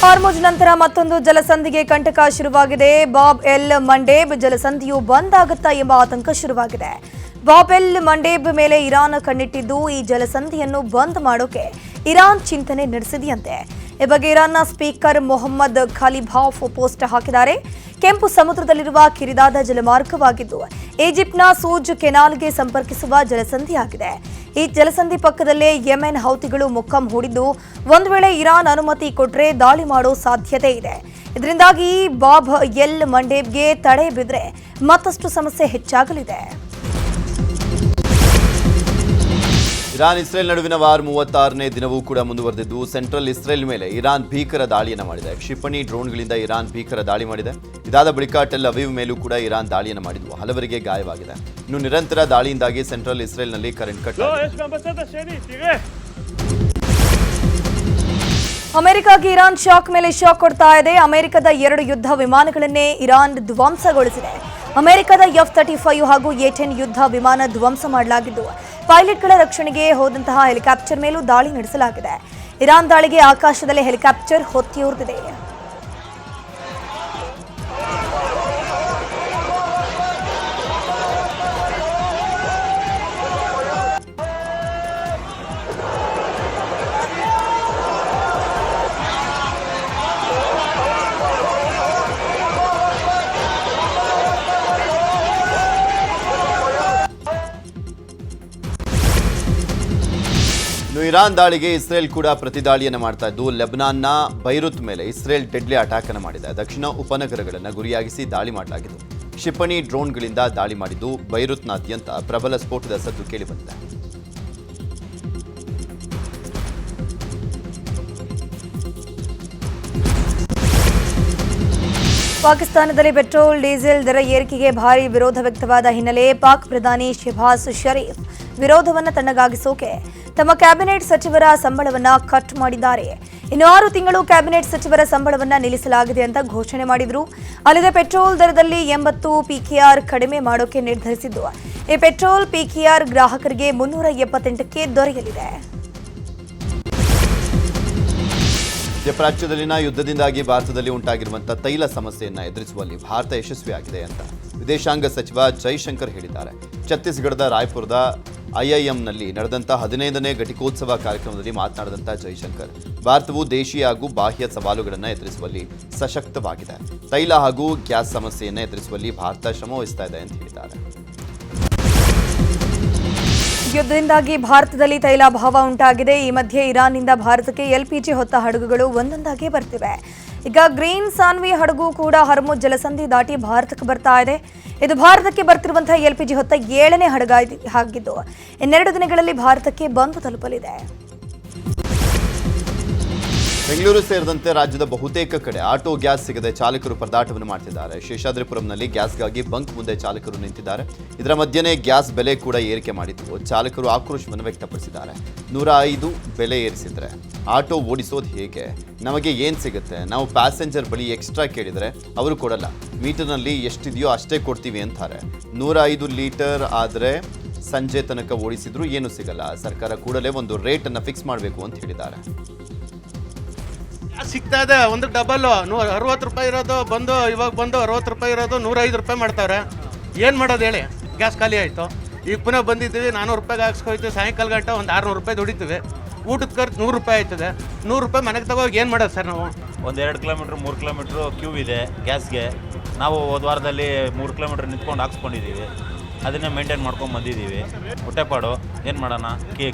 ಹಾರ್ಮುಜ್ ನಂತರ ಮತ್ತೊಂದು ಜಲಸಂಧಿಗೆ ಕಂಟಕ ಶುರುವಾಗಿದೆ. ಬಾಬ್ ಎಲ್ ಮಂಡೇಬ್ ಜಲಸಂಧಿಯು ಬಂದ್ ಆಗುತ್ತಾ ಎಂಬ ಆತಂಕ ಶುರುವಾಗಿದೆ. ಬಾಬ್ ಎಲ್ ಮಂಡೇಬ್ ಮೇಲೆ ಇರಾನ್ ಕಣ್ಣಿಟ್ಟಿದ್ದು ಈ ಜಲಸಂಧಿಯನ್ನು ಬಂದ್ ಮಾಡೋಕೆ ಇರಾನ್ ಚಿಂತನೆ ನಡೆಸಿದೆಯಂತೆ. ಈ ಬಗ್ಗೆ ಇರಾನ್ನ ಸ್ಪೀಕರ್ ಮೊಹಮ್ಮದ್ ಖಲೀಬಾಫ್ ಪೋಸ್ಟ್ ಹಾಕಿದ್ದಾರೆ. ಕೆಂಪು ಸಮುದ್ರದಲ್ಲಿರುವ ಕಿರಿದಾದ ಜಲಮಾರ್ಗವಾಗಿದ್ದು ಈಜಿಪ್ಟ್ನ ಸೂಜ್ ಕೆನಾಲ್ಗೆ ಸಂಪರ್ಕಿಸುವ ಜಲಸಂಧಿಯಾಗಿದೆ. ಈ ಜಲಸಂಧಿ ಪಕ್ಕದಲ್ಲೇ ಯೆಮೆನ್ ಹೌತಿಗಳು ಮೊಕ್ಕಂ ಹೂಡಿದ್ದು ಒಂದು ವೇಳೆ ಇರಾನ್ ಅನುಮತಿ ಕೊಟ್ಟರೆ ದಾಳಿ ಮಾಡೋ ಸಾಧ್ಯತೆ ಇದೆ. ಇದರಿಂದಾಗಿ ಬಾಬ್ ಎಲ್ ಮಂಡೇಬ್ಗೆ ತಡೆ ಬಿದ್ದರೆ ಮತ್ತಷ್ಟು ಸಮಸ್ಯೆ ಹೆಚ್ಚಾಗಲಿದೆ. ಇರಾನ್ ಇಸ್ರೇಲ್ ನಡುವಿನ ವಾರ್ 36ನೇ ದಿನವೂ ಕೂಡ ಮುಂದುವರೆದಿದ್ದು ಸೆಂಟ್ರಲ್ ಇಸ್ರೇಲ್ ಮೇಲೆ ಇರಾನ್ ಭೀಕರ ದಾಳಿಯನ್ನು ಮಾಡಿದೆ. ಕ್ಷಿಪಣಿ ಡ್ರೋನ್ಗಳಿಂದ ಇರಾನ್ ಭೀಕರ ದಾಳಿ ಮಾಡಿದೆ. ಇದಾದ ಬಳಿಕ ಟೆಲ್ ಅವೀವ್ ಮೇಲೂ ಕೂಡ ಇರಾನ್ ದಾಳಿಯನ್ನು ಮಾಡಿದ್ದು ಹಲವರಿಗೆ ಗಾಯವಾಗಿದೆ. ಇನ್ನು ನಿರಂತರ ದಾಳಿಯಿಂದಾಗಿ ಸೆಂಟ್ರಲ್ ಇಸ್ರೇಲ್ನಲ್ಲಿ ಕರೆಂಟ್ ಕಟ್ ಆಗಿದೆ. ಅಮೆರಿಕಾಗೆ ಇರಾನ್ ಶಾಕ್ ಮೇಲೆ ಶಾಕ್ ಕೊಡ್ತಾ ಇದೆ. ಅಮೆರಿಕದ 2 ಯುದ್ಧ ವಿಮಾನಗಳನ್ನೇ ಇರಾನ್ ಧ್ವಂಸಗೊಳಿಸಿದೆ. ಅಮೆರಿಕದ F-35 ಹಾಗೂ A-10 ಯುದ್ಧ ವಿಮಾನ ಧ್ವಂಸ ಮಾಡಲಾಗಿದ್ದು ಪೈಲಟ್ಗಳ ರಕ್ಷಣೆಗೆ ಹೋದಂತಹ ಹೆಲಿಕಾಪ್ಟರ್ ಮೇಲೂ ದಾಳಿ ನಡೆಸಲಾಗಿದೆ. ಇರಾನ್ ದಾಳಿಗೆ ಆಕಾಶದಲ್ಲಿ ಹೆಲಿಕಾಪ್ಟರ್ ಹೊತ್ತಿಯುರಿದಿದೆ. ಇರಾನ್ ದಾಳಿಗೆ ಇಸ್ರೇಲ್ ಕೂಡ ಪ್ರತಿದಾಳಿಯನ್ನು ಮಾಡ್ತಾ ಇದ್ದು ಲೆಬನಾನ್ನ ಬೈರುತ್ ಮೇಲೆ ಇಸ್ರೇಲ್ ಡೆಡ್ಲಿ ಅಟ್ಯಾಕ್ ಅನ್ನು ಮಾಡಿದೆ. ದಕ್ಷಿಣ ಉಪನಗರಗಳನ್ನು ಗುರಿಯಾಗಿಸಿ ದಾಳಿ ಮಾಡಲಾಗಿದ್ದು ಕ್ಷಿಪಣಿ ಡ್ರೋನ್ಗಳಿಂದ ದಾಳಿ ಮಾಡಿದ್ದು ಬೈರುತ್ನಾದ್ಯಂತ ಪ್ರಬಲ ಸ್ಫೋಟದ ಸದ್ದು ಕೇಳಿಬಂದಿದೆ. ಪಾಕಿಸ್ತಾನದಲ್ಲಿ ಪೆಟ್ರೋಲ್ ಡೀಸೆಲ್ ದರ ಏರಿಕೆಗೆ ಭಾರೀ ವಿರೋಧ ವ್ಯಕ್ತವಾದ ಹಿನ್ನೆಲೆ ಪಾಕ್ ಪ್ರಧಾನಿ ಶೆಹಬಾಜ್ ಶರೀಫ್ ವಿರೋಧವನ್ನು ತಣ್ಣಗಾಗಿಸೋಕೆ ತಮ್ಮ ಕ್ಯಾಬಿನೆಟ್ ಸಚಿವರ ಸಂಬಳವನ್ನ ಕಟ್ ಮಾಡಿದ್ದಾರೆ. ಇನ್ನು 6 ತಿಂಗಳು ಕ್ಯಾಬಿನೆಟ್ ಸಚಿವರ ಸಂಬಳವನ್ನ ನಿಲ್ಲಿಸಲಾಗಿದೆ ಅಂತ ಘೋಷಣೆ ಮಾಡಿದ್ರು. ಅಲ್ಲದೆ ಪೆಟ್ರೋಲ್ ದರದಲ್ಲಿ 80 PKR ಕಡಿಮೆ ಮಾಡೋಕೆ ನಿರ್ಧರಿಸಿದ್ದು ಈ ಪೆಟ್ರೋಲ್ PKR ಗ್ರಾಹಕರಿಗೆ 378ಕ್ಕೆ ದೊರೆಯಲಿದೆ. ಮಧ್ಯಪ್ರಾಚ್ಯದಲ್ಲಿನ ಯುದ್ಧದಿಂದಾಗಿ ಭಾರತದಲ್ಲಿ ಉಂಟಾಗಿರುವಂತಹ ತೈಲ ಸಮಸ್ಯೆಯನ್ನು ಎದುರಿಸುವಲ್ಲಿ ಭಾರತ ಯಶಸ್ವಿಯಾಗಿದೆ ಅಂತ ವಿದೇಶಾಂಗ ಸಚಿವ ಜೈಶಂಕರ್ ಹೇಳಿದ್ದಾರೆ. ಛತ್ತೀಸ್ಗಢದ ರಾಯ್ಪುರದ IIMನಲ್ಲಿ ನಡೆದಂಥ 15ನೇ ಘಟಿಕೋತ್ಸವ ಕಾರ್ಯಕ್ರಮದಲ್ಲಿ ಮಾತನಾಡಿದಂಥ ಜೈಶಂಕರ್ ಭಾರತವು ದೇಶೀಯ ಹಾಗೂ ಬಾಹ್ಯ ಸವಾಲುಗಳನ್ನು ಎದುರಿಸುವಲ್ಲಿ ಸಶಕ್ತವಾಗಿದೆ. ತೈಲ ಹಾಗೂ ಗ್ಯಾಸ್ ಸಮಸ್ಯೆಯನ್ನು ಎದುರಿಸುವಲ್ಲಿ ಭಾರತ ಶ್ರಮ ವಹಿಸ್ತಾ ಇದೆ ಅಂತ ಹೇಳಿದ್ದಾರೆ. ಯುದ್ಧದಿಂದಾಗಿ ಭಾರತದಲ್ಲಿ ತೈಲಾಭಾವ ಉಂಟಾಗಿದೆ. ಈ ಮಧ್ಯೆ ಇರಾನ್ನಿಂದ ಭಾರತಕ್ಕೆ LPG ಹೊತ್ತ ಹಡಗುಗಳು ಒಂದೊಂದಾಗಿ ಬರ್ತಿವೆ. ಈಗ ಗ್ರೀನ್ ಸಾನ್ವಿ ಹಡಗು ಕೂಡ ಹರ್ಮುಜ್ ಜಲಸಂಧಿ ದಾಟಿ ಭಾರತಕ್ಕೆ ಬರ್ತಾ ಇದೆ. ಇದು ಭಾರತಕ್ಕೆ ಬರ್ತಿರುವಂತಹ LPG ಹೊತ್ತ 7ನೇ ಹಡಗಾಗಿದ್ದು ಇನ್ನೆರಡು ದಿನಗಳಲ್ಲಿ ಭಾರತಕ್ಕೆ ಬಂದು ತಲುಪಲಿದೆ. ಬೆಂಗಳೂರು ಸೇರಿದಂತೆ ರಾಜ್ಯದ ಬಹುತೇಕ ಕಡೆ ಆಟೋ ಗ್ಯಾಸ್ ಸಿಗದೆ ಚಾಲಕರು ಪರದಾಟವನ್ನು ಮಾಡ್ತಿದ್ದಾರೆ. ಶೇಷಾದ್ರಿಪುರಂನಲ್ಲಿ ಗ್ಯಾಸ್ಗಾಗಿ ಬಂಕ್ ಮುಂದೆ ಚಾಲಕರು ನಿಂತಿದ್ದಾರೆ. ಇದರ ಮಧ್ಯೆನೇ ಗ್ಯಾಸ್ ಬೆಲೆ ಕೂಡ ಏರಿಕೆ ಮಾಡಿದ್ದು ಚಾಲಕರು ಆಕ್ರೋಶವನ್ನು ವ್ಯಕ್ತಪಡಿಸಿದ್ದಾರೆ. 105 ಬೆಲೆ ಏರಿಸಿದ್ರೆ ಆಟೋ ಓಡಿಸೋದು ಹೇಗೆ? ನಮಗೆ ಏನು ಸಿಗುತ್ತೆ? ನಾವು ಪ್ಯಾಸೆಂಜರ್ ಬಳಿ ಎಕ್ಸ್ಟ್ರಾ ಕೇಳಿದರೆ ಅವರು ಕೊಡಲ್ಲ. ಮೀಟರ್ನಲ್ಲಿ ಎಷ್ಟಿದೆಯೋ ಅಷ್ಟೇ ಕೊಡ್ತೀವಿ ಅಂತಾರೆ. 105 ಲೀಟರ್ ಆದರೆ ಸಂಜೆ ತನಕ ಓಡಿಸಿದ್ರು ಏನು ಸಿಗಲ್ಲ. ಸರ್ಕಾರ ಕೂಡಲೇ ಒಂದು ರೇಟನ್ನು ಫಿಕ್ಸ್ ಮಾಡಬೇಕು ಅಂತ ಹೇಳಿದ್ದಾರೆ. ಸಿಗ್ತಾ ಇದೆ ಒಂದು ಡಬಲ್ 60 ರೂಪಾಯಿ ಇರೋದು ಇವಾಗ ಬಂದು 60 ರೂಪಾಯಿ ಇರೋದು 105 ರೂಪಾಯಿ ಮಾಡ್ತಾವ್ರೆ. ಏನು ಮಾಡೋದು ಹೇಳಿ? ಗ್ಯಾಸ್ ಖಾಲಿ ಆಯಿತು. ಈಗ ಪುನಃ ಬಂದಿದ್ದೀವಿ 400 ರೂಪಾಯಿಗೆ ಹಾಕ್ಸ್ಕೊಯ್ತೀವಿ. ಸಾಯಂಕಾಲ ಗಂಟೆ ಒಂದು 600 ರೂಪಾಯಿ ದುಡಿತೀವಿ. ಊಟದ ಖರ್ಚು 100 ರೂಪಾಯಿ ಆಯ್ತದೆ. 100 ರೂಪಾಯಿ ಮನೆಗೆ ತಗೋಗಿ ಏನು ಮಾಡೋದು ಸರ್? ನಾವು 1-2 ಕಿಲೋಮೀಟ್ರ್ 3 ಕಿಲೋಮೀಟ್ರು ಕ್ಯೂ ಇದೆ ಗ್ಯಾಸ್ಗೆ. ನಾವು ಹೋದ ವಾರದಲ್ಲಿ 3 ಕಿಲೋಮೀಟ್ರ್ ನಿಂತ್ಕೊಂಡು ಹಾಕ್ಸ್ಕೊಂಡಿದ್ದೀವಿ. ಅದನ್ನೇ ಮೇಂಟೈನ್ ಮಾಡ್ಕೊಂಡು ಬಂದಿದ್ದೀವಿ. ಹೊಟ್ಟೆಪಾಡು ಏನು ಮಾಡೋಣ?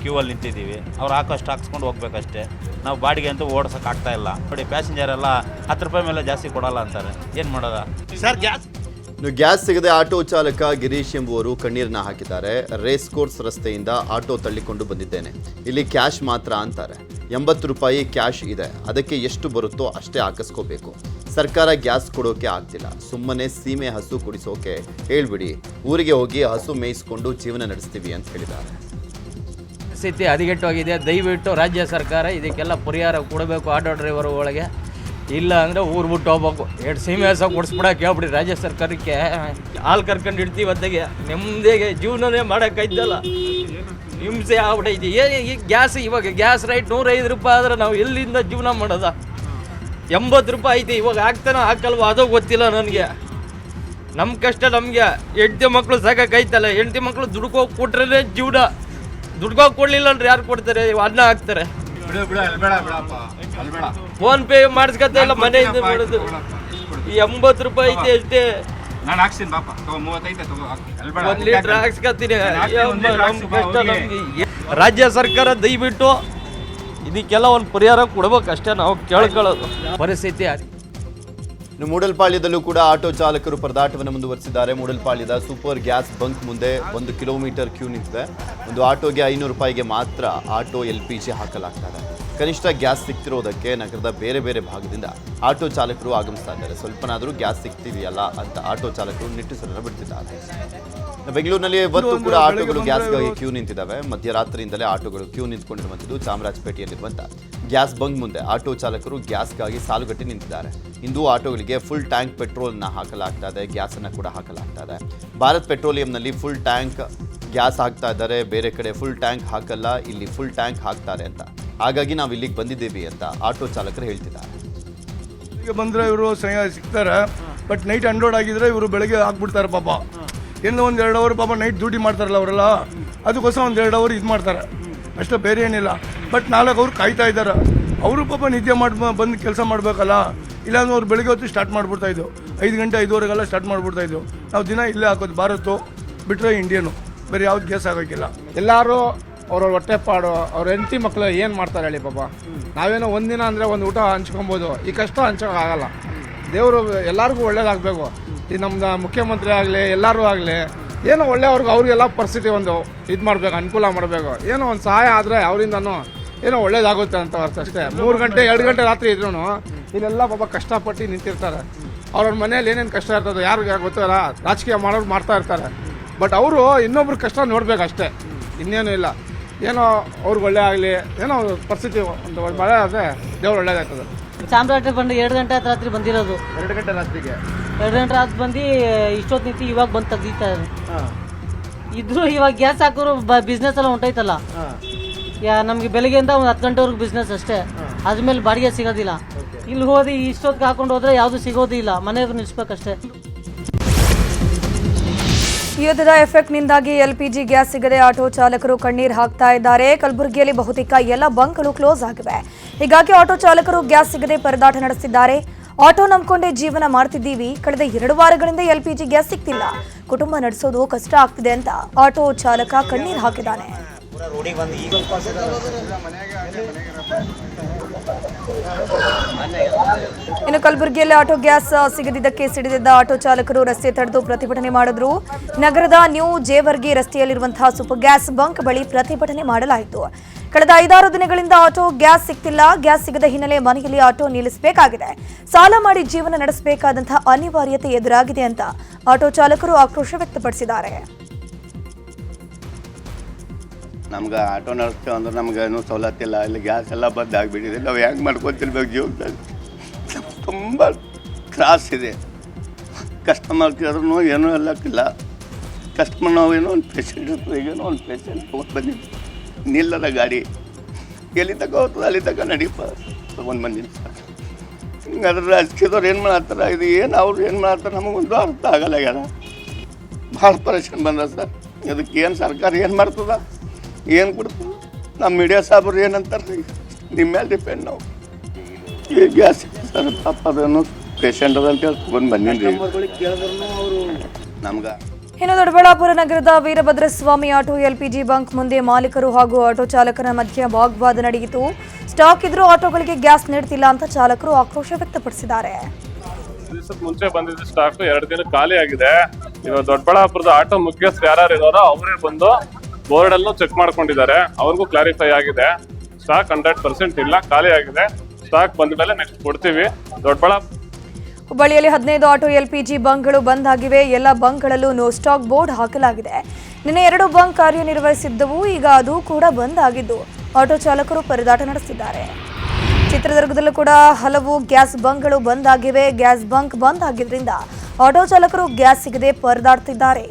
ಕ್ಯೂ ಅಲ್ಲಿ ನಿಂತಿದ್ದೀವಿ. ಅವ್ರು ಹಾಕೋಷ್ಟು ಹಾಕ್ಸ್ಕೊಂಡು ಹೋಗ್ಬೇಕಷ್ಟೇ. ನಾವು ಬಾಡಿಗೆ ಅಂತೂ ಓಡಿಸೋಕೆ ಆಗ್ತಾ ಇಲ್ಲ. ನೋಡಿ ಪ್ಯಾಸೆಂಜರ್ ಎಲ್ಲ 10 ರೂಪಾಯಿ ಮೇಲೆ ಜಾಸ್ತಿ ಕೊಡಲ್ಲ ಅಂತಾರೆ. ಏನು ಮಾಡೋದ ಸರ್? ಗ್ಯಾಸ್ ಸಿಗದೆ ಆಟೋ ಚಾಲಕ ಗಿರೀಶ್ ಎಂಬುವರು ಕಣ್ಣೀರನ್ನ ಹಾಕಿದ್ದಾರೆ. ರೇಸ್ ಕೋರ್ಸ್ ರಸ್ತೆಯಿಂದ ಆಟೋ ತಳ್ಳಿಕೊಂಡು ಬಂದಿದ್ದೇನೆ. ಇಲ್ಲಿ ಕ್ಯಾಶ್ ಮಾತ್ರ ಅಂತಾರೆ. 80 ರೂಪಾಯಿ ಕ್ಯಾಶ್ ಇದೆ. ಅದಕ್ಕೆ ಎಷ್ಟು ಬರುತ್ತೋ ಅಷ್ಟೇ ಹಾಕಿಸ್ಕೋಬೇಕು. ಸರ್ಕಾರ ಗ್ಯಾಸ್ ಕೊಡೋಕೆ ಆಗ್ತಿಲ್ಲ. ಸುಮ್ಮನೆ ಸೀಮೆ ಹಸು ಕುಡಿಸೋಕೆ ಹೇಳ್ಬಿಡಿ. ಊರಿಗೆ ಹೋಗಿ ಹಸು ಮೇಯಿಸ್ಕೊಂಡು ಜೀವನ ನಡೆಸ್ತೀವಿ ಅಂತ ಹೇಳಿದ್ದಾರೆ. ಸ್ಥಿತಿ ಹದಗೆಟ್ಟೋಗಿದೆ. ದಯವಿಟ್ಟು ರಾಜ್ಯ ಸರ್ಕಾರ ಇದಕ್ಕೆಲ್ಲ ಪರಿಹಾರ ಕೊಡಬೇಕು. ಆಟೋ ಡ್ರೈವರ್ ಒಳಗೆ ಇಲ್ಲ ಅಂದರೆ ಊರು ಬಿಟ್ಟು ಹೋಗ್ಬೇಕು. 2 ಸೀಮೆ ಹಸ ಕೊಡಿಸ್ಬಿಡಕ್ಕೆ ಹೇಳ್ಬಿಡಿ ರಾಜ್ಯ ಸರ್ಕಾರಕ್ಕೆ. ಹಾಲು ಕರ್ಕೊಂಡು ಇಡ್ತೀವಿ ಹೊತ್ತಿಗೆ ನೆಮ್ಮದಿಗೆ ಜೀವನನೇ ಮಾಡೋಕ್ಕಾಯ್ತಲ್ಲ. ಹಿಂಸೆ ಆಗ್ಬಿಟ್ಟೈತಿ. ಈ ಗ್ಯಾಸ್ ಇವಾಗ ಗ್ಯಾಸ್ ರೇಟ್ 105 ರೂಪಾಯಿ ಆದರೆ ನಾವು ಎಲ್ಲಿಂದ ಜೀವನ ಮಾಡೋದ? 80 ರೂಪಾಯಿ ಐತಿ, ಇವಾಗ ಹಾಕ್ತಾನೋ ಹಾಕಲ್ವ ಅದು ಗೊತ್ತಿಲ್ಲ ನನಗೆ. ನಮ್ಮ ಕಷ್ಟ ನಮಗೆ. ಹೆಂಡತಿ ಮಕ್ಕಳು ಸಾಕಾಯ್ತಲ್ಲ, ಹೆಂಡತಿ ಮಕ್ಕಳು ದುಡ್ಕೋಗಿ ಕೊಟ್ರೆ ಜೀವನ, ದುಡ್ಕೋಗಿ ಕೊಡ್ಲಿಲ್ಲ ಅಂದ್ರೆ ಯಾರು ಕೊಡ್ತಾರೆ? ಅನ್ನ ಹಾಕ್ತಾರೆ. ಫೋನ್ ಪೇ ಮಾಡಿಸ್ಕೊತ ಇಲ್ಲ, ಮನೆಯಿಂದ ಮಾಡೋದು. ಈ 80 ರೂಪಾಯಿ ಐತಿ ಅಷ್ಟೇ. ನಾನು ಹಾಕ್ಸ್ತೀನಿ ಬಾಪ, 35 ತಗೋ, 1 ಲೀಟ್ರ್ ಹಾಕ್ಸ್ಕೊತೀನಿ. ರಾಜ್ಯ ಸರ್ಕಾರ ದಯವಿಟ್ಟು ಇದಕ್ಕೆಲ್ಲ ಒಂದು ಪರಿಹಾರ ಕೊಡ್ಬೇಕು ಅಷ್ಟೇ, ನಾವು ಕೇಳ್ಕೊಳ್ಳೋದು. ಪರಿಸ್ಥಿತಿ ಇನ್ನು ಮೂಡಲ್ಪಾಳ್ಯದಲ್ಲೂ ಕೂಡ ಆಟೋ ಚಾಲಕರು ಪರದಾಟವನ್ನು ಮುಂದುವರಿಸಿದ್ದಾರೆ. ಮೂಡಲ್ಪಾಳ್ಯದ ಸೂಪರ್ ಗ್ಯಾಸ್ ಬಂಕ್ ಮುಂದೆ 1 ಕಿಲೋಮೀಟರ್ ಕ್ಯೂ ನಿಂತಿದೆ. ಒಂದು ಆಟೋಗೆ 500 ರೂಪಾಯಿಗೆ ಮಾತ್ರ ಆಟೋ LPG ಹಾಕಲಾಗ್ತದೆ. ಕನಿಷ್ಠ ಗ್ಯಾಸ್ ಸಿಗ್ತಿರೋದಕ್ಕೆ ನಗರದ ಬೇರೆ ಬೇರೆ ಭಾಗದಿಂದ ಆಟೋ ಚಾಲಕರು ಆಗಮಿಸ್ತಾ ಇದ್ದಾರೆ. ಸ್ವಲ್ಪನಾದರೂ ಗ್ಯಾಸ್ ಸಿಗ್ತಿದೆಯಲ್ಲ ಅಂತ ಆಟೋ ಚಾಲಕರು ನಿಟ್ಟುಸಿರನ್ನು ಬಿಡ್ತಿದ್ದಾರೆ. ಬೆಂಗಳೂರಿನಲ್ಲಿ ಇವತ್ತು ಕೂಡ ಆಟೋಗಳು ಗ್ಯಾಸ್ಗಾಗಿ ಕ್ಯೂ ನಿಂತಿದ್ದಾವೆ. ಮಧ್ಯರಾತ್ರಿಯಿಂದಲೇ ಆಟೋಗಳು ಕ್ಯೂ ನಿಂತ್ಕೊಂಡಿರುವಂಥದ್ದು. ಚಾಮರಾಜಪೇಟೆಯಲ್ಲಿರುವಂಥ ಗ್ಯಾಸ್ ಬಂಕ್ ಮುಂದೆ ಆಟೋ ಚಾಲಕರು ಗ್ಯಾಸ್ಗಾಗಿ ಸಾಲುಗಟ್ಟಿ ನಿಂತಿದ್ದಾರೆ. ಇಂದು ಆಟೋಗಳಿಗೆ ಫುಲ್ ಟ್ಯಾಂಕ್ ಪೆಟ್ರೋಲ್ನ ಹಾಕಲಾಗ್ತಾ ಇದೆ, ಗ್ಯಾಸನ್ನು ಕೂಡ ಹಾಕಲಾಗ್ತಾ ಇದೆ. ಭಾರತ್ ಪೆಟ್ರೋಲಿಯಂನಲ್ಲಿ ಫುಲ್ ಟ್ಯಾಂಕ್ ಗ್ಯಾಸ್ ಹಾಕ್ತಾ ಇದ್ದಾರೆ, ಬೇರೆ ಕಡೆ ಫುಲ್ ಟ್ಯಾಂಕ್ ಹಾಕಲ್ಲ, ಇಲ್ಲಿ ಫುಲ್ ಟ್ಯಾಂಕ್ ಹಾಕ್ತಾರೆ ಅಂತ. ಹಾಗಾಗಿ ನಾವು ಇಲ್ಲಿಗೆ ಬಂದಿದ್ದೇವೆ ಅಂತ ಆಟೋ ಚಾಲಕರು ಹೇಳ್ತಿದ್ದಾರೆ. ಈಗ ಬಂದರೆ ಇವರು ಸಿಗ್ತಾರೆ, ಬಟ್ ನೈಟ್ ಅನ್ಲೋಡ್ ಆಗಿದ್ರೆ ಇವರು ಬೆಳಗ್ಗೆ ಹಾಕ್ಬಿಡ್ತಾರೆ ಪಾಪ. ಏನೋ 1-2 ಅವರ್ ಪಾಪ ನೈಟ್ ಡ್ಯೂಟಿ ಮಾಡ್ತಾರಲ್ಲ ಅವರೆಲ್ಲ, ಅದಕ್ಕೋಸ್ಕರ 1-2 ಅವರ್ ಇದು ಮಾಡ್ತಾರೆ ಅಷ್ಟೇ, ಬೇರೆ ಏನಿಲ್ಲ. ಬಟ್ 4 ಅವ್ರು ಕಾಯ್ತಾ ಇದ್ದಾರೆ. ಅವರು ಪಾಪ ನಿದ್ದೆ ಬಂದು ಕೆಲಸ ಮಾಡಬೇಕಲ್ಲ, ಇಲ್ಲಾಂದ್ರೆ ಅವ್ರು ಬೆಳಗ್ಗೆ ಹೊತ್ತು ಸ್ಟಾರ್ಟ್ ಮಾಡಿಬಿಡ್ತಾಯಿದ್ದು, 5 ಗಂಟೆ 5:15 ಸ್ಟಾರ್ಟ್ ಮಾಡಿಬಿಡ್ತಾಯಿದ್ದು. ನಾವು ದಿನ ಇಲ್ಲೇ ಹಾಕೋದು, ಭಾರತು ಬಿಟ್ಟರೆ ಇಂಡಿಯನು, ಬೇರೆ ಯಾವ್ದು ಗ್ಯಾಸ್ ಆಗೋಕ್ಕಿಲ್ಲ. ಎಲ್ಲರೂ ಅವ್ರವ್ರ ಹೊಟ್ಟೆಪಾಡು, ಅವ್ರ ಹೆಂಡತಿ ಮಕ್ಕಳು ಏನು ಮಾಡ್ತಾರೆ ಹೇಳಿ ಪಾಪ. ನಾವೇನೋ ಒಂದಿನ ಅಂದರೆ ಒಂದು ಊಟ ಹಂಚ್ಕೊಬೋದು, ಈ ಕಷ್ಟ ಹಂಚೋಕ್ಕಾಗಲ್ಲ. ದೇವರು ಎಲ್ಲರಿಗೂ ಒಳ್ಳೇದಾಗಬೇಕು. ಈ ನಮ್ದು ಮುಖ್ಯಮಂತ್ರಿ ಆಗಲಿ ಎಲ್ಲರೂ ಆಗಲಿ ಏನೋ ಒಳ್ಳೆಯವ್ರಿಗೆ ಅವ್ರಿಗೆಲ್ಲ ಪರಿಸ್ಥಿತಿ ಒಂದು ಇದು ಮಾಡಬೇಕು, ಅನುಕೂಲ ಮಾಡಬೇಕು. ಏನೋ ಒಂದು ಸಹಾಯ ಆದರೆ ಅವರಿಂದನೂ ಏನೋ ಒಳ್ಳೇದಾಗುತ್ತೆ ಅಂತ ಅರ್ಥ ಅಷ್ಟೇ. 3 ಗಂಟೆ 2 ಗಂಟೆ ರಾತ್ರಿ ಇದ್ರೂ ಇಲ್ಲೆಲ್ಲ ಪಾಪ ಕಷ್ಟಪಟ್ಟು ನಿಂತಿರ್ತಾರೆ. ಅವ್ರವ್ರ ಮನೇಲಿ ಏನೇನು ಕಷ್ಟ ಇರ್ತದೆ ಯಾರಿಗೆ ಗೊತ್ತಿಲ್ಲ. ರಾಜಕೀಯ ಮಾಡೋರು ಮಾಡ್ತಾ ಇರ್ತಾರೆ, ಬಟ್ ಅವರು ಇನ್ನೊಬ್ರ ಕಷ್ಟ ನೋಡ್ಬೇಕಷ್ಟೇ, ಇನ್ನೇನು ಇಲ್ಲ. ಏನೋ ಅವ್ರಿಗೆ ಒಳ್ಳೆ ಆಗಲಿ, ಏನೋ ಪರಿಸ್ಥಿತಿ ಒಂದು ಮಳೆ ಆದರೆ ದೇವ್ರು ಒಳ್ಳೇದಾಗ್ತದೆ. ಚಾಮರಾಜ ಬಂದು 2 ಗಂಟೆ ರಾತ್ರಿ ಬಂದಿರೋದು. 2 ಗಂಟೆ ರಾತ್ರಿಗೆ 2 ಗಂಟೆ ರಾತ್ರಿ ಬಂದು ಇಷ್ಟೊತ್ತು ನಿಂತು ಇವಾಗ ಬಂದು ತೆಗಿತಾರೆ. ಇದ್ರು ಇವಾಗ ಗ್ಯಾಸ್ ಹಾಕೋರು ಬಿಸ್ನೆಸ್ ಎಲ್ಲ ಹೊಂಟೈತಲ್ಲ. ನಮಗೆ ಬೆಳಗ್ಗೆಯಿಂದ ಒಂದು 10 ಗಂಟೆವರೆಗೂ ಬಿಸ್ನೆಸ್ ಅಷ್ಟೇ, ಅದ್ಮೇಲೆ ಬಾಡಿಗೆ ಸಿಗೋದಿಲ್ಲ. ಇಲ್ಲಿ ಹೋದಿ ಇಷ್ಟೊತ್ತಿಗೆ ಹಾಕೊಂಡು ಹೋದ್ರೆ ಯಾವುದು ಸಿಗೋದೇ ಇಲ್ಲ, ಮನೆಯವ್ರು ನಿಲ್ಲಿಸ್ಬೇಕಷ್ಟೇ. ಯುದ್ಧದ ಎಫೆಕ್ಟ್ನಿಂದಾಗಿ LPG ಗ್ಯಾಸ್ ಸಿಗದೆ ಆಟೋ ಚಾಲಕರು ಕಣ್ಣೀರು ಹಾಕ್ತಾ ಇದ್ದಾರೆ. ಕಲಬುರಗಿಯಲ್ಲಿ ಬಹುತೇಕ ಎಲ್ಲ ಬಂಕ್ಗಳು ಕ್ಲೋಸ್ ಆಗಿವೆ. ಹೀಗಾಗಿ ಆಟೋ ಚಾಲಕರು ಗ್ಯಾಸ್ ಸಿಗದೆ ಪರದಾಟ ನಡೆಸಿದ್ದಾರೆ. ಆಟೋ ನಂಬ್ಕೊಂಡೇ ಜೀವನ ಮಾಡ್ತಿದ್ದೀವಿ, ಕಳೆದ 2 ವಾರಗಳಿಂದ LPG ಗ್ಯಾಸ್ ಸಿಗ್ತಿಲ್ಲ, ಕುಟುಂಬ ನಡೆಸೋದು ಕಷ್ಟ ಆಗ್ತಿದೆ ಅಂತ ಆಟೋ ಚಾಲಕ ಕಣ್ಣೀರು ಹಾಕಿದ್ದಾನೆ. ಇನ್ನು ಕಲಬುರಗಿಯಲ್ಲಿ ಆಟೋ ಗ್ಯಾಸ್ ಸಿಗದಿದ್ದಕ್ಕೆ ಸಿಡಿದಿದ್ದ ಆಟೋ ಚಾಲಕರು ರಸ್ತೆ ತಡೆದು ಪ್ರತಿಭಟನೆ ಮಾಡಿದ್ರು. ನಗರದ ನ್ಯೂ ಜೇವರ್ಗಿ ರಸ್ತೆಯಲ್ಲಿರುವಂತಹ ಸೂಪರ್ ಗ್ಯಾಸ್ ಬಂಕ್ ಬಳಿ ಪ್ರತಿಭಟನೆ ಮಾಡಲಾಯಿತು. ಕಳೆದ 5-6 ದಿನಗಳಿಂದ ಆಟೋ ಗ್ಯಾಸ್ ಸಿಗ್ತಿಲ್ಲ. ಗ್ಯಾಸ್ ಸಿಗದ ಹಿನ್ನೆಲೆ ಮನೆಯಲ್ಲಿ ಆಟೋ ನಿಲ್ಲಿಸಬೇಕಾಗಿದೆ. ಸಾಲ ಮಾಡಿ ಜೀವನ ನಡೆಸಬೇಕಾದಂತಹ ಅನಿವಾರ್ಯತೆ ಎದುರಾಗಿದೆ ಅಂತ ಆಟೋ ಚಾಲಕರು ಆಕ್ರೋಶ ವ್ಯಕ್ತಪಡಿಸಿದ್ದಾರೆ. ನಮ್ಗೆ ಆಟೋ ನಡೆಸ್ತೇವೆ ಅಂದ್ರೆ ನಮ್ಗೆ ಏನೂ ಸವಲತ್ತಿಲ್ಲ, ಇಲ್ಲಿ ಗ್ಯಾಸ್ ಎಲ್ಲ ಬಂದ್ ಆಗಿಬಿಟ್ಟಿದೆ. ನಾವು ಹೆಂಗೆ ಮಾಡ್ಕೊತಿರ್ಬೇಕು ಜೀವನದಲ್ಲಿ, ತುಂಬ ತ್ರಾಸಿದೆ. ಕಸ್ಟಮರ್ ಕೇಳಿದ್ರು ಏನೂ ಹೇಳೋಕ್ಕಿಲ್ಲ. ಕಸ್ಟಮರ್ ನಾವೇನೋ ಒಂದು ಪೇಷೆಂಟ್ ಇರ್ತದೆ, ಈಗೇನೋ ಒಂದು ಪೇಷೆಂಟ್ ಹೋಗಿ ಬಂದಿದ್ದು ನಿಲ್ಲದ ಗಾಡಿ ಎಲ್ಲಿ ತಗೋ ಹೋಗ್ತದೆ ಅಲ್ಲಿ ತಗ ನಡೀಪ ತೊಗೊಂಡು ಬಂದಿಲ್ಲ ಸರ್. ಹಿಂಗೆ ಅದ್ರ ರಾಜಕೀಯದವ್ರು ಏನು ಮಾಡತ್ತಾರ, ಇದು ಏನು ಅವ್ರು ಏನು ಮಾಡತ್ತಾರೆ ನಮಗೊಂದು ಅರ್ಥ ಆಗಲ್ಲ. ಯಾರ ಭಾಳ ಪರೇಶಾನ್ ಬಂದ ಸರ್. ಅದಕ್ಕೆ ಏನು ಸರ್ಕಾರ ಏನು ಮಾಡ್ತದ, ಏನು ಕೊಡ್ತದೆ? ನಮ್ಮ ಮೀಡಿಯಾ ಸಾಬ್ರು ಏನಂತಾರೆ, ನಿಮ್ಮ ಮೇಲೆ ಡಿಪೆಂಡ್. ನಾವು ಈಗ ಗ್ಯಾಸ್ ಸರ್ ಪಾಪ ಅದೇನು ಪೇಷಂಟ್ ಅದಂತ ಹೇಳಿ ತೊಗೊಂಡು ಬಂದಿದ್ರಿ ನಮ್ಗೆ. ಇನ್ನು ದೊಡ್ಡಬಳ್ಳಾಪುರ ನಗರದ ವೀರಭದ್ರಸ್ವಾಮಿ ಆಟೋ LPG ಬಂಕ್ ಮುಂದೆ ಮಾಲೀಕರು ಹಾಗೂ ಆಟೋ ಚಾಲಕರ ಮಧ್ಯೆ ವಾಗ್ವಾದ ನಡೆಯಿತು. ಸ್ಟಾಕ್ ಇದ್ರೂ ಆಟೋಗಳಿಗೆ ಗ್ಯಾಸ್ ನೀಡ್ತಿಲ್ಲ ಅಂತ ಚಾಲಕರು ಆಕ್ರೋಶ ವ್ಯಕ್ತಪಡಿಸಿದ್ದಾರೆ. ಮುಂಚೆ ಬಂದಿದ್ದ ಸ್ಟಾಕ್ 2 ದಿನ ಖಾಲಿ ಆಗಿದೆ. ಇವಾಗ ದೊಡ್ಡಬಳ್ಳಾಪುರದ ಆಟೋ ಮುಖ್ಯಸ್ಥರು ಯಾರು ಇದಾರೋ ಅವರೇ ಬಂದು ಬೋರ್ಡ್ ಅಲ್ಲೂ ಚೆಕ್ ಮಾಡ್ಕೊಂಡಿದ್ದಾರೆ, ಅವ್ರಿಗೂ ಕ್ಲಾರಿಫೈ ಆಗಿದೆ. ಸ್ಟಾಕ್ 100% ಇಲ್ಲ, ಖಾಲಿ ಆಗಿದೆ. ಸ್ಟಾಕ್ ಬಂದ ಮೇಲೆ ನೆಕ್ಸ್ಟ್ ಕೊಡ್ತೀವಿ. ದೊಡ್ಡಬಳ್ಳಾಪುರ ಹುಬ್ಬಳ್ಳಿಯಲ್ಲಿ 15 ಆಟೋ LPG ಬಂಕ್ಗಳು ಬಂದ್ ಆಗಿವೆ. ಎಲ್ಲ ಬಂಕ್ಗಳಲ್ಲೂ ನೋ ಸ್ಟಾಕ್ ಬೋರ್ಡ್ ಹಾಕಲಾಗಿದೆ. ನಿನ್ನೆ 2 ಬಂಕ್ ಕಾರ್ಯನಿರ್ವಹಿಸಿದ್ದವು, ಈಗ ಅದು ಕೂಡ ಬಂದ್ ಆಗಿದ್ದು ಆಟೋ ಚಾಲಕರು ಪರದಾಟ ನಡೆಸಿದ್ದಾರೆ. ಚಿತ್ರದುರ್ಗದಲ್ಲೂ ಕೂಡ ಹಲವು ಗ್ಯಾಸ್ ಬಂಕ್ಗಳು ಬಂದ್ ಆಗಿವೆ. ಗ್ಯಾಸ್ ಬಂಕ್ ಬಂದ್ ಆಗಿದ್ರಿಂದ ಆಟೋ ಚಾಲಕರು ಗ್ಯಾಸ್ ಸಿಗದೆ ಪರದಾಡ್ತಿದ್ದಾರೆ.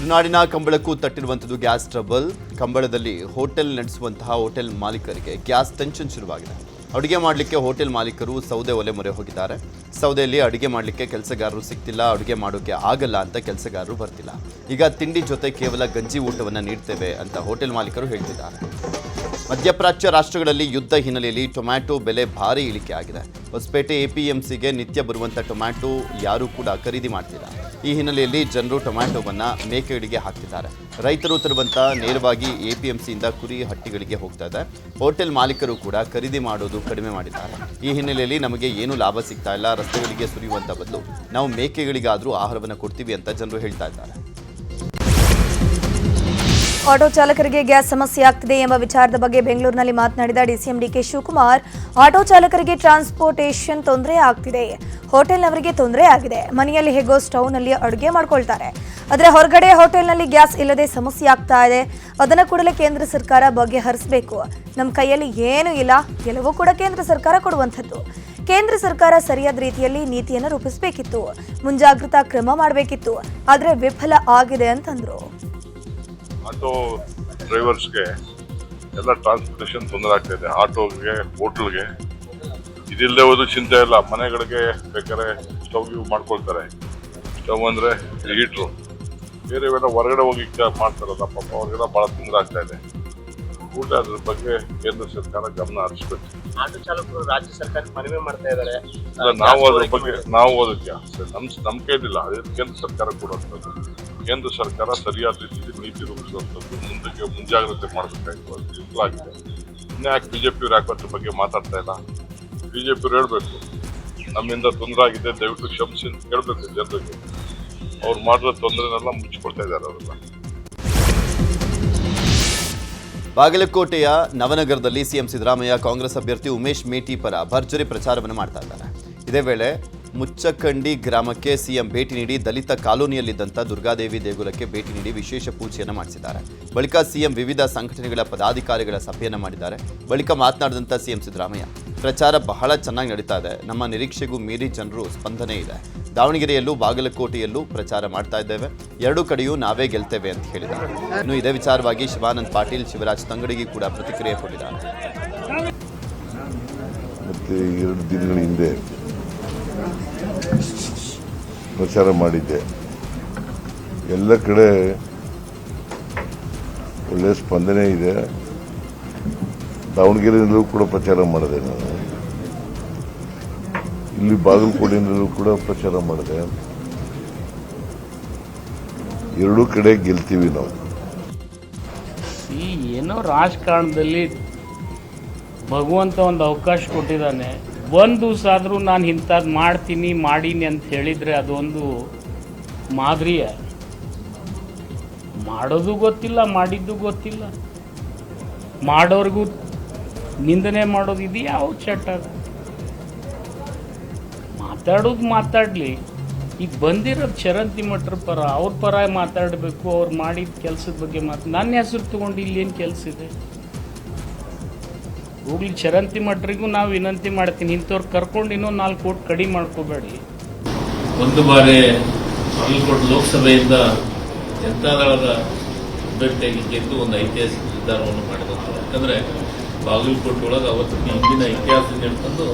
ಮಲೆನಾಡಿನ ಕಂಬಳಕ್ಕೂ ತಟ್ಟಿರುವಂಥದ್ದು ಗ್ಯಾಸ್ ಟ್ರಬಲ್. ಕಂಬಳದಲ್ಲಿ ಹೋಟೆಲ್ ನಡೆಸುವಂತಹ ಹೋಟೆಲ್ ಮಾಲೀಕರಿಗೆ ಗ್ಯಾಸ್ ಟೆನ್ಷನ್ ಶುರುವಾಗಿದೆ. ಅಡುಗೆ ಮಾಡಲಿಕ್ಕೆ ಹೋಟೆಲ್ ಮಾಲೀಕರು ಸೌದೆ ಒಲೆ ಮೊರೆ ಹೋಗಿದ್ದಾರೆ. ಸೌದೆಯಲ್ಲಿ ಅಡುಗೆ ಮಾಡಲಿಕ್ಕೆ ಕೆಲಸಗಾರರು ಸಿಗ್ತಿಲ್ಲ, ಅಡುಗೆ ಮಾಡೋಕ್ಕೆ ಆಗಲ್ಲ ಅಂತ ಕೆಲಸಗಾರರು ಬರ್ತಿಲ್ಲ. ಈಗ ತಿಂಡಿ ಜೊತೆ ಕೇವಲ ಗಂಜಿ ಊಟವನ್ನು ನೀಡ್ತೇವೆ ಅಂತ ಹೋಟೆಲ್ ಮಾಲೀಕರು ಹೇಳ್ತಿದ್ದಾರೆ. ಮಧ್ಯಪ್ರಾಚ್ಯ ರಾಷ್ಟ್ರಗಳಲ್ಲಿ ಯುದ್ಧ ಹಿನ್ನೆಲೆಯಲ್ಲಿ ಟೊಮ್ಯಾಟೊ ಬೆಲೆ ಭಾರಿ ಇಳಿಕೆ ಆಗಿದೆ. ಹೊಸಪೇಟೆ ಎಪಿಎಂಸಿಗೆ ನಿತ್ಯ ಬರುವಂಥ ಟೊಮ್ಯಾಟೊ ಯಾರೂ ಕೂಡ ಖರೀದಿ ಮಾಡ್ತಿಲ್ಲ. ಈ ಹಿನ್ನೆಲೆಯಲ್ಲಿ ಜನರು ಟೊಮ್ಯಾಟೊವನ್ನು ಮೇಕೆಗಳಿಗೆ ಹಾಕ್ತಿದ್ದಾರೆ. ರೈತರು ತರುವಂಥ ನೇರವಾಗಿ ಎಪಿಎಂಸಿಯಿಂದ ಕುರಿ ಹಟ್ಟಿಗಳಿಗೆ ಹೋಗ್ತಾ ಇದೆ. ಹೋಟೆಲ್ ಮಾಲೀಕರು ಕೂಡ ಖರೀದಿ ಮಾಡೋದು ಕಡಿಮೆ ಮಾಡಿದ್ದಾರೆ. ಈ ಹಿನ್ನೆಲೆಯಲ್ಲಿ ನಮಗೆ ಏನು ಲಾಭ ಸಿಗ್ತಾ ಇಲ್ಲ, ರಸ್ತೆಗಳಿಗೆ ಸುರಿಯುವಂಥ ಬದಲು ನಾವು ಮೇಕೆಗಳಿಗಾದರೂ ಆಹಾರವನ್ನು ಕೊಡ್ತೀವಿ ಅಂತ ಜನರು ಹೇಳ್ತಾ ಇದ್ದಾರೆ. ಆಟೋ ಚಾಲಕರಿಗೆ ಗ್ಯಾಸ್ ಸಮಸ್ಯೆ ಆಗ್ತಿದೆ ಎಂಬ ವಿಚಾರದ ಬಗ್ಗೆ ಬೆಂಗಳೂರಿನಲ್ಲಿ ಮಾತನಾಡಿದ ಡಿಸಿಎಂ ಡಿಕೆ ಶಿವಕುಮಾರ್, ಆಟೋ ಚಾಲಕರಿಗೆ ಟ್ರಾನ್ಸ್ಪೋರ್ಟೇಷನ್ ತೊಂದರೆ ಆಗ್ತಿದೆ, ಹೋಟೆಲ್ನವರಿಗೆ ತೊಂದರೆ ಆಗಿದೆ. ಮನೆಯಲ್ಲಿ ಹೇಗೋ ಸ್ಟವ್ನಲ್ಲಿ ಅಡುಗೆ ಮಾಡ್ಕೊಳ್ತಾರೆ, ಆದರೆ ಹೊರಗಡೆ ಹೋಟೆಲ್ನಲ್ಲಿ ಗ್ಯಾಸ್ ಇಲ್ಲದೆ ಸಮಸ್ಯೆ ಆಗ್ತಾ ಇದೆ. ಅದನ್ನು ಕೂಡಲೇ ಕೇಂದ್ರ ಸರ್ಕಾರ ಬಗೆಹರಿಸಬೇಕು. ನಮ್ಮ ಕೈಯಲ್ಲಿ ಏನೂ ಇಲ್ಲ, ಎಲ್ಲವೂ ಕೂಡ ಕೇಂದ್ರ ಸರ್ಕಾರ ಕೊಡುವಂಥದ್ದು. ಕೇಂದ್ರ ಸರ್ಕಾರ ಸರಿಯಾದ ರೀತಿಯಲ್ಲಿ ನೀತಿಯನ್ನು ರೂಪಿಸಬೇಕಿತ್ತು, ಮುಂಜಾಗ್ರತಾ ಕ್ರಮ ಮಾಡಬೇಕಿತ್ತು, ಆದರೆ ವಿಫಲ ಆಗಿದೆ ಅಂತಂದ್ರು. ಆಟೋ ಡ್ರೈವರ್ಸ್ಗೆ ಎಲ್ಲ ಟ್ರಾನ್ಸ್ಪೋರ್ಟೇಷನ್ ತೊಂದರೆ ಆಗ್ತಾ ಇದೆ. ಆಟೋಗೆ, ಹೋಟ್ಲ್ಗೆ ಇದಿಲ್ಲದೆ ಹೋದ್ರು ಚಿಂತೆ ಇಲ್ಲ. ಮನೆಗಳಿಗೆ ಬೇಕಾದ್ರೆ ಸ್ಟವ್ ಮಾಡ್ಕೊಳ್ತಾರೆ. ಸ್ಟವ್ ಅಂದರೆ ಹೀಟ್ರು, ಬೇರೆವೆಲ್ಲ ಹೊರಗಡೆ ಹೋಗಿ ಮಾಡ್ತಾರಲ್ಲ, ಪಾಪ ಅವ್ರಿಗೆಲ್ಲ ಭಾಳ ತೊಂದರೆ ಆಗ್ತಾ ಇದೆ. ಊಟ ಅದ್ರ ಬಗ್ಗೆ ಕೇಂದ್ರ ಸರ್ಕಾರ ಗಮನ ಹರಿಸ್ಬೇಕು. ಆಟೋ ಚಾಲಕರು ರಾಜ್ಯ ಸರ್ಕಾರಕ್ಕೆ ಮನವಿ ಮಾಡ್ತಾ ಇದ್ದಾರೆ. ನಾವು ಅದ್ರ ಬಗ್ಗೆ ಅದಕ್ಕೆ ನಮ್ಮ ಕೈಲಿಲ್ಲ, ಅದೇ ಕೇಂದ್ರ ಸರ್ಕಾರ ಕೊಡುವಂಥದ್ದು. ಕೇಂದ್ರ ಸರ್ಕಾರ ಸರಿಯಾದ ರೀತಿಯಲ್ಲಿ ನೀತಿ ರೂಪಿಸುವಂಥದ್ದು, ಮುಂದಕ್ಕೆ ಮುಂಜಾಗ್ರತೆ ಮಾಡಬೇಕಾಗಿತ್ತು. ಅದು ವಿಫಲಾಗಿದೆ. ಇನ್ನೇ ಯಾಕೆ ಬಿಜೆಪಿಯವ್ರು ಯಾಕೆ ಅದ್ರ ಬಗ್ಗೆ ಮಾತಾಡ್ತಾ ಇಲ್ಲ? ಬಿಜೆಪಿಯವ್ರು ಹೇಳ್ಬೇಕು, ನಮ್ಮಿಂದ ತೊಂದರೆ ಆಗಿದೆ, ದಯವಿಟ್ಟು ಕ್ಷಮಿಸಿ ಅಂತ ಕೇಳಬೇಕು ಜನರಿಗೆ. ಅವ್ರು ಮಾಡಿರೋ ತೊಂದರೆನೆಲ್ಲ ಮುಚ್ಚಿಕೊಳ್ತಾ ಇದ್ದಾರೆ ಅವರೆಲ್ಲ. ಬಾಗಲಕೋಟೆಯ ನವನಗರದಲ್ಲಿ ಸಿಎಂ ಸಿದ್ದರಾಮಯ್ಯ ಕಾಂಗ್ರೆಸ್ ಅಭ್ಯರ್ಥಿ ಉಮೇಶ್ ಮೇಟಿ ಪರ ಭರ್ಜರಿ ಪ್ರಚಾರವನ್ನು ಮಾಡ್ತಾ ಇದ್ದಾರೆ. ಇದೇ ವೇಳೆ ಮುಚ್ಚಕಂಡಿ ಗ್ರಾಮಕ್ಕೆ ಸಿಎಂ ಭೇಟಿ ನೀಡಿ ದಲಿತ ಕಾಲೋನಿಯಲ್ಲಿದ್ದಂಥ ದುರ್ಗಾದೇವಿ ದೇಗುಲಕ್ಕೆ ಭೇಟಿ ನೀಡಿ ವಿಶೇಷ ಪೂಜೆಯನ್ನು ಮಾಡಿಸಿದ್ದಾರೆ. ಬಳಿಕ ಸಿಎಂ ವಿವಿಧ ಸಂಘಟನೆಗಳ ಪದಾಧಿಕಾರಿಗಳ ಸಭೆಯನ್ನು ಮಾಡಿದ್ದಾರೆ. ಬಳಿಕ ಮಾತನಾಡಿದಂಥ ಸಿಎಂ ಸಿದ್ದರಾಮಯ್ಯ, ಪ್ರಚಾರ ಬಹಳ ಚೆನ್ನಾಗಿ ನಡೀತಾ ಇದೆ, ನಮ್ಮ ನಿರೀಕ್ಷೆಗೂ ಮೀರಿ ಜನರು ಸ್ಪಂದನೆ ಇದೆ. ದಾವಣಗೆರೆಯಲ್ಲೂ ಬಾಗಲಕೋಟೆಯಲ್ಲೂ ಪ್ರಚಾರ ಮಾಡ್ತಾ ಇದ್ದೇವೆ, ಎರಡೂ ಕಡೆಯೂ ನಾವೇ ಗೆಲ್ತೇವೆ ಅಂತ ಹೇಳಿದ್ದಾರೆ. ಇನ್ನು ಇದೇ ವಿಚಾರವಾಗಿ ಶಿವಾನಂದ್ ಪಾಟೀಲ್, ಶಿವರಾಜ್ ತಂಗಡಿಗೆ ಕೂಡ ಪ್ರತಿಕ್ರಿಯೆ ಕೊಟ್ಟಿದ್ದಾರೆ. ಮತ್ತು 2 ದಿನಗಳ ಹಿಂದೆ ಪ್ರಚಾರ ಮಾಡಿದ್ದೆ. ಎಲ್ಲ ಕಡೆ ಒಳ್ಳೆಯ ಸ್ಪಂದನೆ ಇದೆ. ದಾವಣಗೆರೆಯಲ್ಲೂ ಕೂಡ ಪ್ರಚಾರ ಮಾಡಿದೆ ನಾನು, ಇಲ್ಲಿ ಬಾಗಲಕೋಟೆಯಲ್ಲೂ ಕೂಡ ಪ್ರಚಾರ ಮಾಡಿದೆ. ಎರಡೂ ಕಡೆ ಗೆಲ್ತೀವಿ ನಾವು. ಏನೋ ರಾಜಕಾರಣದಲ್ಲಿ ಭಗವಂತ ಒಂದು ಅವಕಾಶ ಕೊಟ್ಟಿದ್ದಾನೆ. ಒಂದು ದಿವಸ ಆದರೂ ನಾನು ಇಂಥದ್ದು ಮಾಡೀನಿ ಅಂತ ಹೇಳಿದರೆ ಅದೊಂದು ಮಾದರಿಯ. ಮಾಡೋದು ಗೊತ್ತಿಲ್ಲ, ಮಾಡಿದ್ದು ಗೊತ್ತಿಲ್ಲ, ಮಾಡೋರಿಗೂ ನಿಂದನೆ ಮಾಡೋದು ಇದು ಯಾವ ಚಟ? ಮಾತಾಡಲಿ. ಈಗ ಬಂದಿರೋದು ಚರಂತಿ ಮಠರ ಪರ, ಅವ್ರ ಪರ ಮಾತಾಡಬೇಕು. ಅವ್ರು ಮಾಡಿದ ಕೆಲಸದ ಬಗ್ಗೆ ನನ್ನ ಹೆಸರು ತೊಗೊಂಡು ಇಲ್ಲೇನು ಕೆಲಸ ಇದೆ? ಹೋಗ್ಲಿ, ಚರಂತಿ ಮಠರಿಗೂ ನಾವು ವಿನಂತಿ ಮಾಡ್ತೀನಿ, ಇಂಥವ್ರು ಕರ್ಕೊಂಡು ಇನ್ನೂ 4 ಕೋಟಿ ಕಡಿಮೆ ಮಾಡ್ಕೋಬೇಡಿ. ಒಂದು ಬಾರಿ ಬಾಗಲಕೋಟೆ ಲೋಕಸಭೆಯಿಂದ ಜನತಾದಳದ ಅಭ್ಯರ್ಥಿಯಾಗಿ ಗೆದ್ದು ಒಂದು ಐತಿಹಾಸಿಕ ನಿರ್ಧಾರವನ್ನು ಮಾಡಿದಂಥದ್ದು. ಯಾಕಂದರೆ ಬಾಗಲಕೋಟೆ ಒಳಗೆ ಅವತ್ತು ಹಿಂದಿನ ಇತಿಹಾಸ ಹೇಳ್ಕೊಂಡು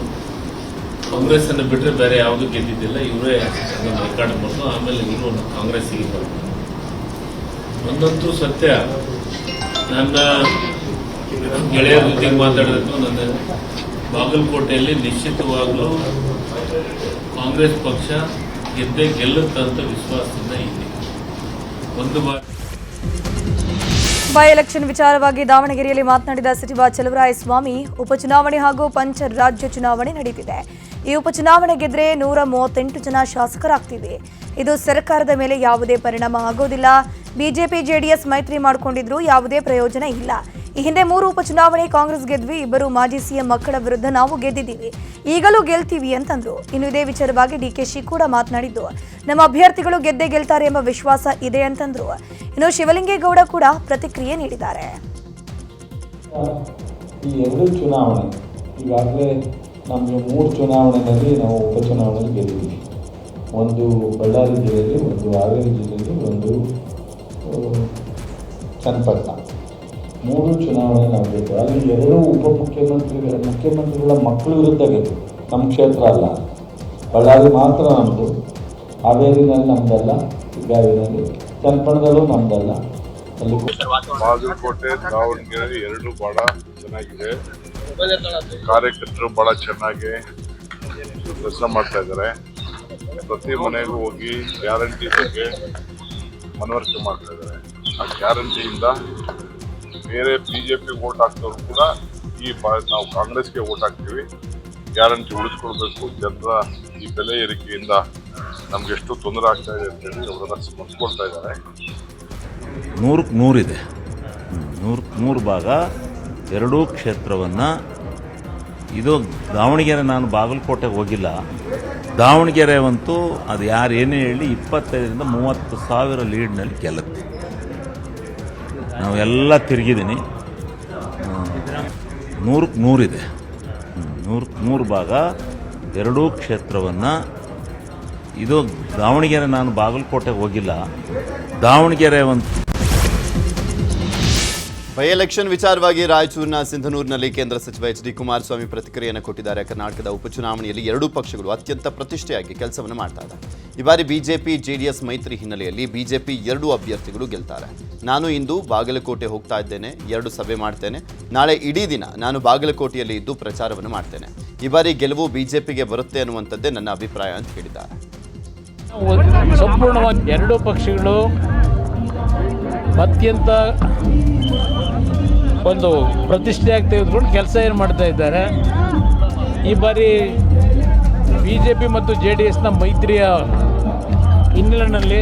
ಕಾಂಗ್ರೆಸ್ಸನ್ನು ಬಿಟ್ಟರೆ ಬೇರೆ ಯಾವುದೂ ಗೆದ್ದಿದ್ದಿಲ್ಲ. ಇವರೇ ಅದನ್ನು ರೆಕಾರ್ಡ್ ಬಂದು ಆಮೇಲೆ ಇವರು ಕಾಂಗ್ರೆಸ್ಸಿಗೆ ಬಂದರು. ಒಂದಂತೂ ಸತ್ಯ, ನನ್ನ ಗೆಳೆಯರ ಜೊತೆಗೆ ಮಾತಾಡಿದ್ರು, ನನ್ನ ಬಾಗಲಕೋಟೆಯಲ್ಲಿ ನಿಶ್ಚಿತವಾಗಲೂ ಕಾಂಗ್ರೆಸ್ ಪಕ್ಷ ಗೆಲ್ಲುತ್ತಂತ ವಿಶ್ವಾಸದಿಂದ ಇದೆ. ಒಂದು ಬಾರಿ ಬೈ ಎಲೆಕ್ಷನ್ ವಿಚಾರವಾಗಿ ದಾವಣಗೆರೆಯಲ್ಲಿ ಮಾತನಾಡಿದ ಸಚಿವ ಚಲುವರಾಯಸ್ವಾಮಿ, ಉಪಚುನಾವಣೆ ಹಾಗೂ ಪಂಚ ರಾಜ್ಯ ಚುನಾವಣೆ ನಡೆಯುತ್ತಿದೆ. ಈ ಉಪಚುನಾವಣೆ ಗೆದ್ರೆ 138 ಜನ ಶಾಸಕರಾಗ್ತೀವಿ. ಇದು ಸರ್ಕಾರದ ಮೇಲೆ ಯಾವುದೇ ಪರಿಣಾಮ ಆಗೋದಿಲ್ಲ. ಬಿಜೆಪಿ ಜೆಡಿಎಸ್ ಮೈತ್ರಿ ಮಾಡಿಕೊಂಡಿದ್ರು ಯಾವುದೇ ಪ್ರಯೋಜನ ಇಲ್ಲ. ಈ ಹಿಂದೆ 3 ಉಪಚುನಾವಣೆ ಕಾಂಗ್ರೆಸ್ ಗೆದ್ವಿ. 2 ಮಾಜಿ ಸಿಎಂ ಮಕ್ಕಳ ವಿರುದ್ಧ ನಾವು ಗೆದ್ದಿದ್ದೀವಿ, ಈಗಲೂ ಗೆಲ್ತೀವಿ ಅಂತಂದ್ರು. ಇನ್ನು ಇದೇ ವಿಚಾರವಾಗಿ ಡಿಕೆಶಿ ಕೂಡ ಮಾತನಾಡಿದ್ದು, ನಮ್ಮ ಅಭ್ಯರ್ಥಿಗಳು ಗೆದ್ದೇ ಗೆಲ್ತಾರೆ ಎಂಬ ವಿಶ್ವಾಸ ಇದೆ ಅಂತಂದ್ರು. ಇನ್ನು ಶಿವಲಿಂಗೇಗೌಡ ಕೂಡ ಪ್ರತಿಕ್ರಿಯೆ ನೀಡಿದ್ದಾರೆ. ಈ 2 ಚುನಾವಣೆ ಈಗಾಗಲೇ ನಮಗೆ 3 ಚುನಾವಣೆಯಲ್ಲಿ ನಾವು ಉಪಚುನಾವಣೆಯಲ್ಲಿ ಗೆದ್ದಿದ್ದೀವಿ. ಒಂದು ಬಳ್ಳಾರಿ ಜಿಲ್ಲೆಯಲ್ಲಿ, ಒಂದು ಹಾವೇರಿ ಜಿಲ್ಲೆಯಲ್ಲಿ, ಒಂದು ಚನ್ನಪಟ್ಟಣ 3 ಚುನಾವಣೆ ನಾವು ಗೆದ್ದು ಅಲ್ಲಿ 2 ಮುಖ್ಯಮಂತ್ರಿಗಳ ಮಕ್ಕಳ ವಿರುದ್ಧ ಗೆದ್ದು. ನಮ್ಮ ಕ್ಷೇತ್ರ ಅಲ್ಲ, ಬಳ್ಳಾರಿ ಮಾತ್ರ ನಮ್ಮದು, ಹಾವೇರಿನಲ್ಲಿ ನಮ್ಮದಲ್ಲ, ಬೆಳಗಾವಿನಲ್ಲಿ, ಚನ್ನಪಟ್ಟಣದಲ್ಲೂ ನಮ್ಮದಲ್ಲ. ಅಲ್ಲಿ ಬಾಗಲಕೋಟೆ, ದಾವಣಗೆರೆ 2 ಭಾಳ ಚೆನ್ನಾಗಿದೆ. ಕಾರ್ಯಕರ್ತರು ಭಾಳ ಚೆನ್ನಾಗಿ ಕೆಲಸ ಮಾಡ್ತಾ ಇದ್ದಾರೆ. ಪ್ರತಿ ಮನೆಗೂ ಹೋಗಿ ಗ್ಯಾರಂಟಿ ಬಗ್ಗೆ ಮನವರಿಕೆ ಮಾಡ್ತಾ ಇದ್ದಾರೆ. ಆ ಗ್ಯಾರಂಟಿಯಿಂದ ಬೇರೆ BJP ವೋಟ್ ಹಾಕ್ತವ್ರು ಕೂಡ ನಾವು ಕಾಂಗ್ರೆಸ್ಗೆ ವೋಟ್ ಹಾಕ್ತೀವಿ, ಗ್ಯಾರಂಟಿ ಉಳಿಸ್ಕೊಳ್ಬೇಕು, ಜನರ ಈ ಬೆಲೆ ಏರಿಕೆಯಿಂದ ನಮ್ಗೆ ಎಷ್ಟು ತೊಂದರೆ ಆಗ್ತಾ ಇದೆ ಅಂತೇಳಿ ಅವರೆಲ್ಲ ಸ್ಮರಿಸ್ಕೊಳ್ತಾ ಇದ್ದಾರೆ. 100ಕ್ಕೆ 100 ಇದೆ. 100ಕ್ಕೆ 100 ಭಾಗ ಎರಡೂ ಕ್ಷೇತ್ರವನ್ನು. ಇದು ದಾವಣಗೆರೆ, ನಾನು ಬಾಗಲಕೋಟೆಗೆ ಹೋಗಿಲ್ಲ. ದಾವಣಗೆರೆ ಅಂತೂ ಅದು ಯಾರು ಏನೇ ಹೇಳಿ 25,000 ರಿಂದ 30,000 ಲೀಡ್ನಲ್ಲಿ ಗೆಲ್ಲುತ್ತೆ. ನಾವೆಲ್ಲ ತಿರುಗಿದ್ದೀನಿ. 100ಕ್ಕೆ 100 ಇದೆ. 100ಕ್ಕೆ 100 ಭಾಗ ಎರಡೂ ಕ್ಷೇತ್ರವನ್ನು. ಇದು ದಾವಣಗೆರೆ, ನಾನು ಬಾಗಲಕೋಟೆಗೆ ಹೋಗಿಲ್ಲ. ದಾವಣಗೆರೆ ಒಂದು ಬೈ ಎಲೆಕ್ಷನ್ ವಿಚಾರವಾಗಿ ರಾಯಚೂರಿನ ಸಿಂಧನೂರಿನಲ್ಲಿ ಕೇಂದ್ರ ಸಚಿವ ಎಚ್ ಡಿ ಕುಮಾರಸ್ವಾಮಿ ಪ್ರತಿಕ್ರಿಯೆಯನ್ನು ಕೊಟ್ಟಿದ್ದಾರೆ. ಕರ್ನಾಟಕದ ಉಪಚುನಾವಣೆಯಲ್ಲಿ ಎರಡೂ ಪಕ್ಷಗಳು ಅತ್ಯಂತ ಪ್ರತಿಷ್ಠೆಯಾಗಿ ಕೆಲಸವನ್ನು ಮಾಡ್ತಾ ಇದೆ. ಈ ಬಾರಿ ಬಿಜೆಪಿ ಜೆಡಿಎಸ್ ಮೈತ್ರಿ ಹಿನ್ನೆಲೆಯಲ್ಲಿ ಬಿಜೆಪಿ 2 ಅಭ್ಯರ್ಥಿಗಳು ಗೆಲ್ತಾರೆ. ನಾನು ಇಂದು ಬಾಗಲಕೋಟೆ ಹೋಗ್ತಾ ಇದ್ದೇನೆ, 2 ಸಭೆ ಮಾಡ್ತೇನೆ. ನಾಳೆ ಇಡೀ ದಿನ ನಾನು ಬಾಗಲಕೋಟೆಯಲ್ಲಿ ಇದ್ದು ಪ್ರಚಾರವನ್ನು ಮಾಡ್ತೇನೆ. ಈ ಬಾರಿ ಗೆಲುವು ಬಿಜೆಪಿಗೆ ಬರುತ್ತೆ ಅನ್ನುವಂಥದ್ದೇ ನನ್ನ ಅಭಿಪ್ರಾಯ ಅಂತ ಹೇಳಿದ್ದಾರೆ. ಸಂಪೂರ್ಣವಾಗಿ ಎರಡೂ ಪಕ್ಷಗಳು ಅತ್ಯಂತ ಒಂದು ಪ್ರತಿಷ್ಠೆಯಾಗಿ ತೆಗೆದುಕೊಂಡು ಕೆಲಸ ಏನು ಮಾಡ್ತಾ ಇದ್ದಾರೆ. ಈ ಬಾರಿ BJP ಮತ್ತು JDSನ ಮೈತ್ರಿಯ ಹಿನ್ನೆಲೆಯಲ್ಲಿ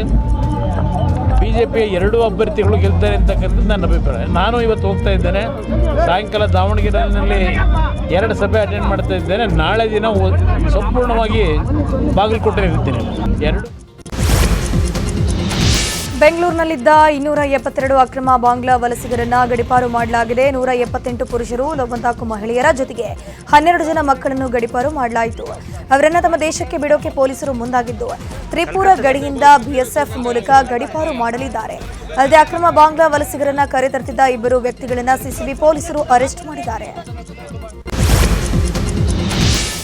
BJPಯ 2 ಅಭ್ಯರ್ಥಿಗಳು ಗೆಲ್ತಾರೆ ಅಂತಕ್ಕಂಥದ್ದು ನನ್ನ ಅಭಿಪ್ರಾಯ. ನಾನು ಇವತ್ತು ಹೋಗ್ತಾ ಇದ್ದೇನೆ. ಸಾಯಂಕಾಲ ದಾವಣಗೆರೆಯಲ್ಲಿ 2 ಸಭೆ ಅಟೆಂಡ್ ಮಾಡ್ತಾ ಇದ್ದೇನೆ. ನಾಳೆ ದಿನ ಸಂಪೂರ್ಣವಾಗಿ ಬಾಗಲಕೋಟೆ ಇರ್ತೀನಿ. ಬೆಂಗಳೂರಿನಲ್ಲಿದ್ದ 272 ಅಕ್ರಮ ಬಾಂಗ್ಲಾ ವಲಸಿಗರನ್ನ ಗಡಿಪಾರು ಮಾಡಲಾಗಿದೆ. 178 ಪುರುಷರು, 94 ಮಹಿಳೆಯರ ಜೊತೆಗೆ 12 ಜನ ಮಕ್ಕಳನ್ನು ಗಡಿಪಾರು ಮಾಡಲಾಯಿತು. ಅವರನ್ನ ತಮ್ಮ ದೇಶಕ್ಕೆ ಬಿಡೋಕೆ ಪೊಲೀಸರು ಮುಂದಾಗಿದ್ದು, ತ್ರಿಪುರ ಗಡಿಯಿಂದ BSF ಮೂಲಕ ಗಡಿಪಾರು ಮಾಡಲಿದ್ದಾರೆ. ಅಲ್ಲದೆ ಅಕ್ರಮ ಬಾಂಗ್ಲಾ ವಲಸಿಗರನ್ನ ಕರೆತರ್ತಿದ್ದ 2 ವ್ಯಕ್ತಿಗಳನ್ನ ಸಿಸಿಬಿ ಪೊಲೀಸರು ಅರೆಸ್ಟ್ ಮಾಡಿದ್ದಾರೆ.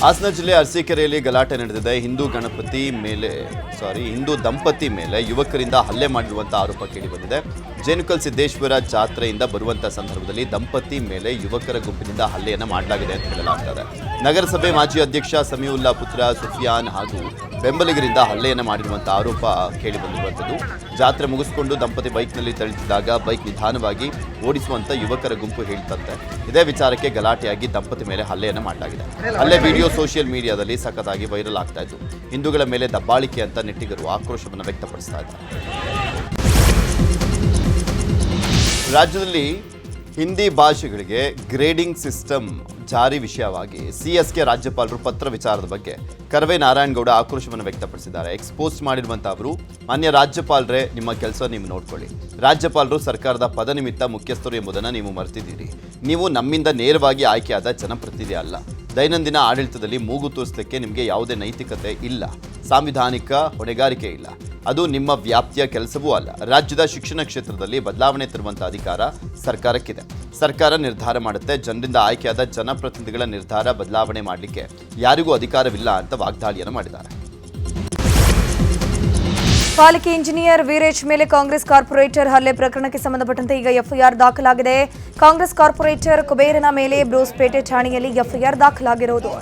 ಹಾಸನ ಜಿಲ್ಲೆ ಅರಸೀಕೆರೆಯಲ್ಲಿ ಗಲಾಟೆ ನಡೆದಿದೆ. ಹಿಂದೂ ದಂಪತಿ ಮೇಲೆ ಯುವಕರಿಂದ ಹಲ್ಲೆ ಮಾಡಿರುವಂಥ ಆರೋಪ ಕೇಳಿಬಂದಿದೆ. ಜೇನುಕಲ್ ಸಿದ್ದೇಶ್ವರ ಜಾತ್ರೆಯಿಂದ ಬರುವಂಥ ಸಂದರ್ಭದಲ್ಲಿ ದಂಪತಿ ಮೇಲೆ ಯುವಕರ ಗುಂಪಿನಿಂದ ಹಲ್ಲೆಯನ್ನು ಮಾಡಲಾಗಿದೆ ಅಂತ ಹೇಳಲಾಗ್ತದೆ. ನಗರಸಭೆ ಮಾಜಿ ಅಧ್ಯಕ್ಷ ಸಮೀವುಲ್ಲಾ ಪುತ್ರ ಸುಫಿಯಾನ್ ಹಾಗೂ ಬೆಂಬಲಿಗರಿಂದ ಹಲ್ಲೆಯನ್ನು ಮಾಡಿರುವಂಥ ಆರೋಪ ಕೇಳಿಬಂದಿರುವಂಥದ್ದು. ಜಾತ್ರೆ ಮುಗಿಸಿಕೊಂಡು ದಂಪತಿ ಬೈಕ್ನಲ್ಲಿ ತೆರಳುತ್ತಿದ್ದಾಗ ಬೈಕ್ ನಿಧಾನವಾಗಿ ಓಡಿಸುವಂಥ ಯುವಕರ ಗುಂಪು ಹೇಳ್ತಂತೆ. ಇದೇ ವಿಚಾರಕ್ಕೆ ಗಲಾಟೆಯಾಗಿ ದಂಪತಿ ಮೇಲೆ ಹಲ್ಲೆಯನ್ನು ಮಾಡಲಾಗಿದೆ. ಹಲ್ಲೆ ವಿಡಿಯೋ ಸೋಷಿಯಲ್ ಮೀಡಿಯಾದಲ್ಲಿ ಸಖತ್ತಾಗಿ ವೈರಲ್ ಆಗ್ತಾ ಇತ್ತು. ಹಿಂದೂಗಳ ಮೇಲೆ ದಬ್ಬಾಳಿಕೆ ಅಂತ ನೆಟ್ಟಿಗರು ಆಕ್ರೋಶವನ್ನು ವ್ಯಕ್ತಪಡಿಸ್ತಾ ಇದ್ದಾರೆ. ರಾಜ್ಯದಲ್ಲಿ ಹಿಂದಿ ಭಾಷೆಗಳಿಗೆ ಗ್ರೇಡಿಂಗ್ ಸಿಸ್ಟಮ್ ಜಾರಿ ವಿಷಯವಾಗಿ ಸಿಎಸ್ಗೆ ರಾಜ್ಯಪಾಲರು ಪತ್ರ ವಿಚಾರದ ಬಗ್ಗೆ ಕರವೇ ನಾರಾಯಣಗೌಡ ಆಕ್ರೋಶವನ್ನು ವ್ಯಕ್ತಪಡಿಸಿದ್ದಾರೆ. ಎಕ್ಸ್ಪೋಸ್ಟ್ ಮಾಡಿರುವಂಥ ಅವರು, ಮಾನ್ಯ ರಾಜ್ಯಪಾಲರೇ, ನಿಮ್ಮ ಕೆಲಸ ನೀವು ನೋಡ್ಕೊಳ್ಳಿ. ರಾಜ್ಯಪಾಲರು ಸರ್ಕಾರದ ಪದನಿಮಿತ್ತ ಮುಖ್ಯಸ್ಥರು ಎಂಬುದನ್ನು ನೀವು ಮರೆತಿದ್ದೀರಿ. ನೀವು ನಮ್ಮಿಂದ ನೇರವಾಗಿ ಆಯ್ಕೆಯಾದ ಜನಪ್ರತಿನಿಧಿ ಅಲ್ಲ. ದೈನಂದಿನ ಆಡಳಿತದಲ್ಲಿ ಮೂಗು ತೋರಿಸಲಿಕ್ಕೆ ನಿಮಗೆ ಯಾವುದೇ ನೈತಿಕತೆ ಇಲ್ಲ, ಸಾಂವಿಧಾನಿಕ ಹೊಣೆಗಾರಿಕೆ ಇಲ್ಲ. ಅದು ನಿಮ್ಮ ವ್ಯಾಪ್ತಿಯ ಕೆಲಸವೂ ಅಲ್ಲ. ರಾಜ್ಯದ ಶಿಕ್ಷಣ ಕ್ಷೇತ್ರದಲ್ಲಿ ಬದಲಾವಣೆ ತರುವಂಥ ಅಧಿಕಾರ ಸರ್ಕಾರಕ್ಕಿದೆ. ಸರ್ಕಾರ ನಿರ್ಧಾರ ಮಾಡುತ್ತೆ. ಜನರಿಂದ ಆಯ್ಕೆಯಾದ ಜನಪ್ರತಿನಿಧಿಗಳ ನಿರ್ಧಾರ ಬದಲಾವಣೆ ಮಾಡಲಿಕ್ಕೆ ಯಾರಿಗೂ ಅಧಿಕಾರವಿಲ್ಲ ಅಂತ ವಾಗ್ದಾಳಿಯನ್ನು ಮಾಡಿದ್ದಾರೆ. ಪಾಲಿಕೆ ಇಂಜಿನಿಯರ್ ವೀರೇಶ್ ಮೇಲೆ ಕಾಂಗ್ರೆಸ್ ಕಾರ್ಪೊರೇಟರ್ ಹಲ್ಲೆ ಪ್ರಕರಣಕ್ಕೆ ಸಂಬಂಧಪಟ್ಟಂತೆ ಈಗ ಎಫ್ಐಆರ್ ದಾಖಲಾಗಿದೆ. ಕಾಂಗ್ರೆಸ್ ಕಾರ್ಪೊರೇಟರ್ ಕುಬೇರನ ಮೇಲೆ ಬ್ರೋಸ್ಪೇಟೆ ಠಾಣೆಯಲ್ಲಿ ಎಫ್ಐಆರ್ ದಾಖಲಾಗಿರುವುದು.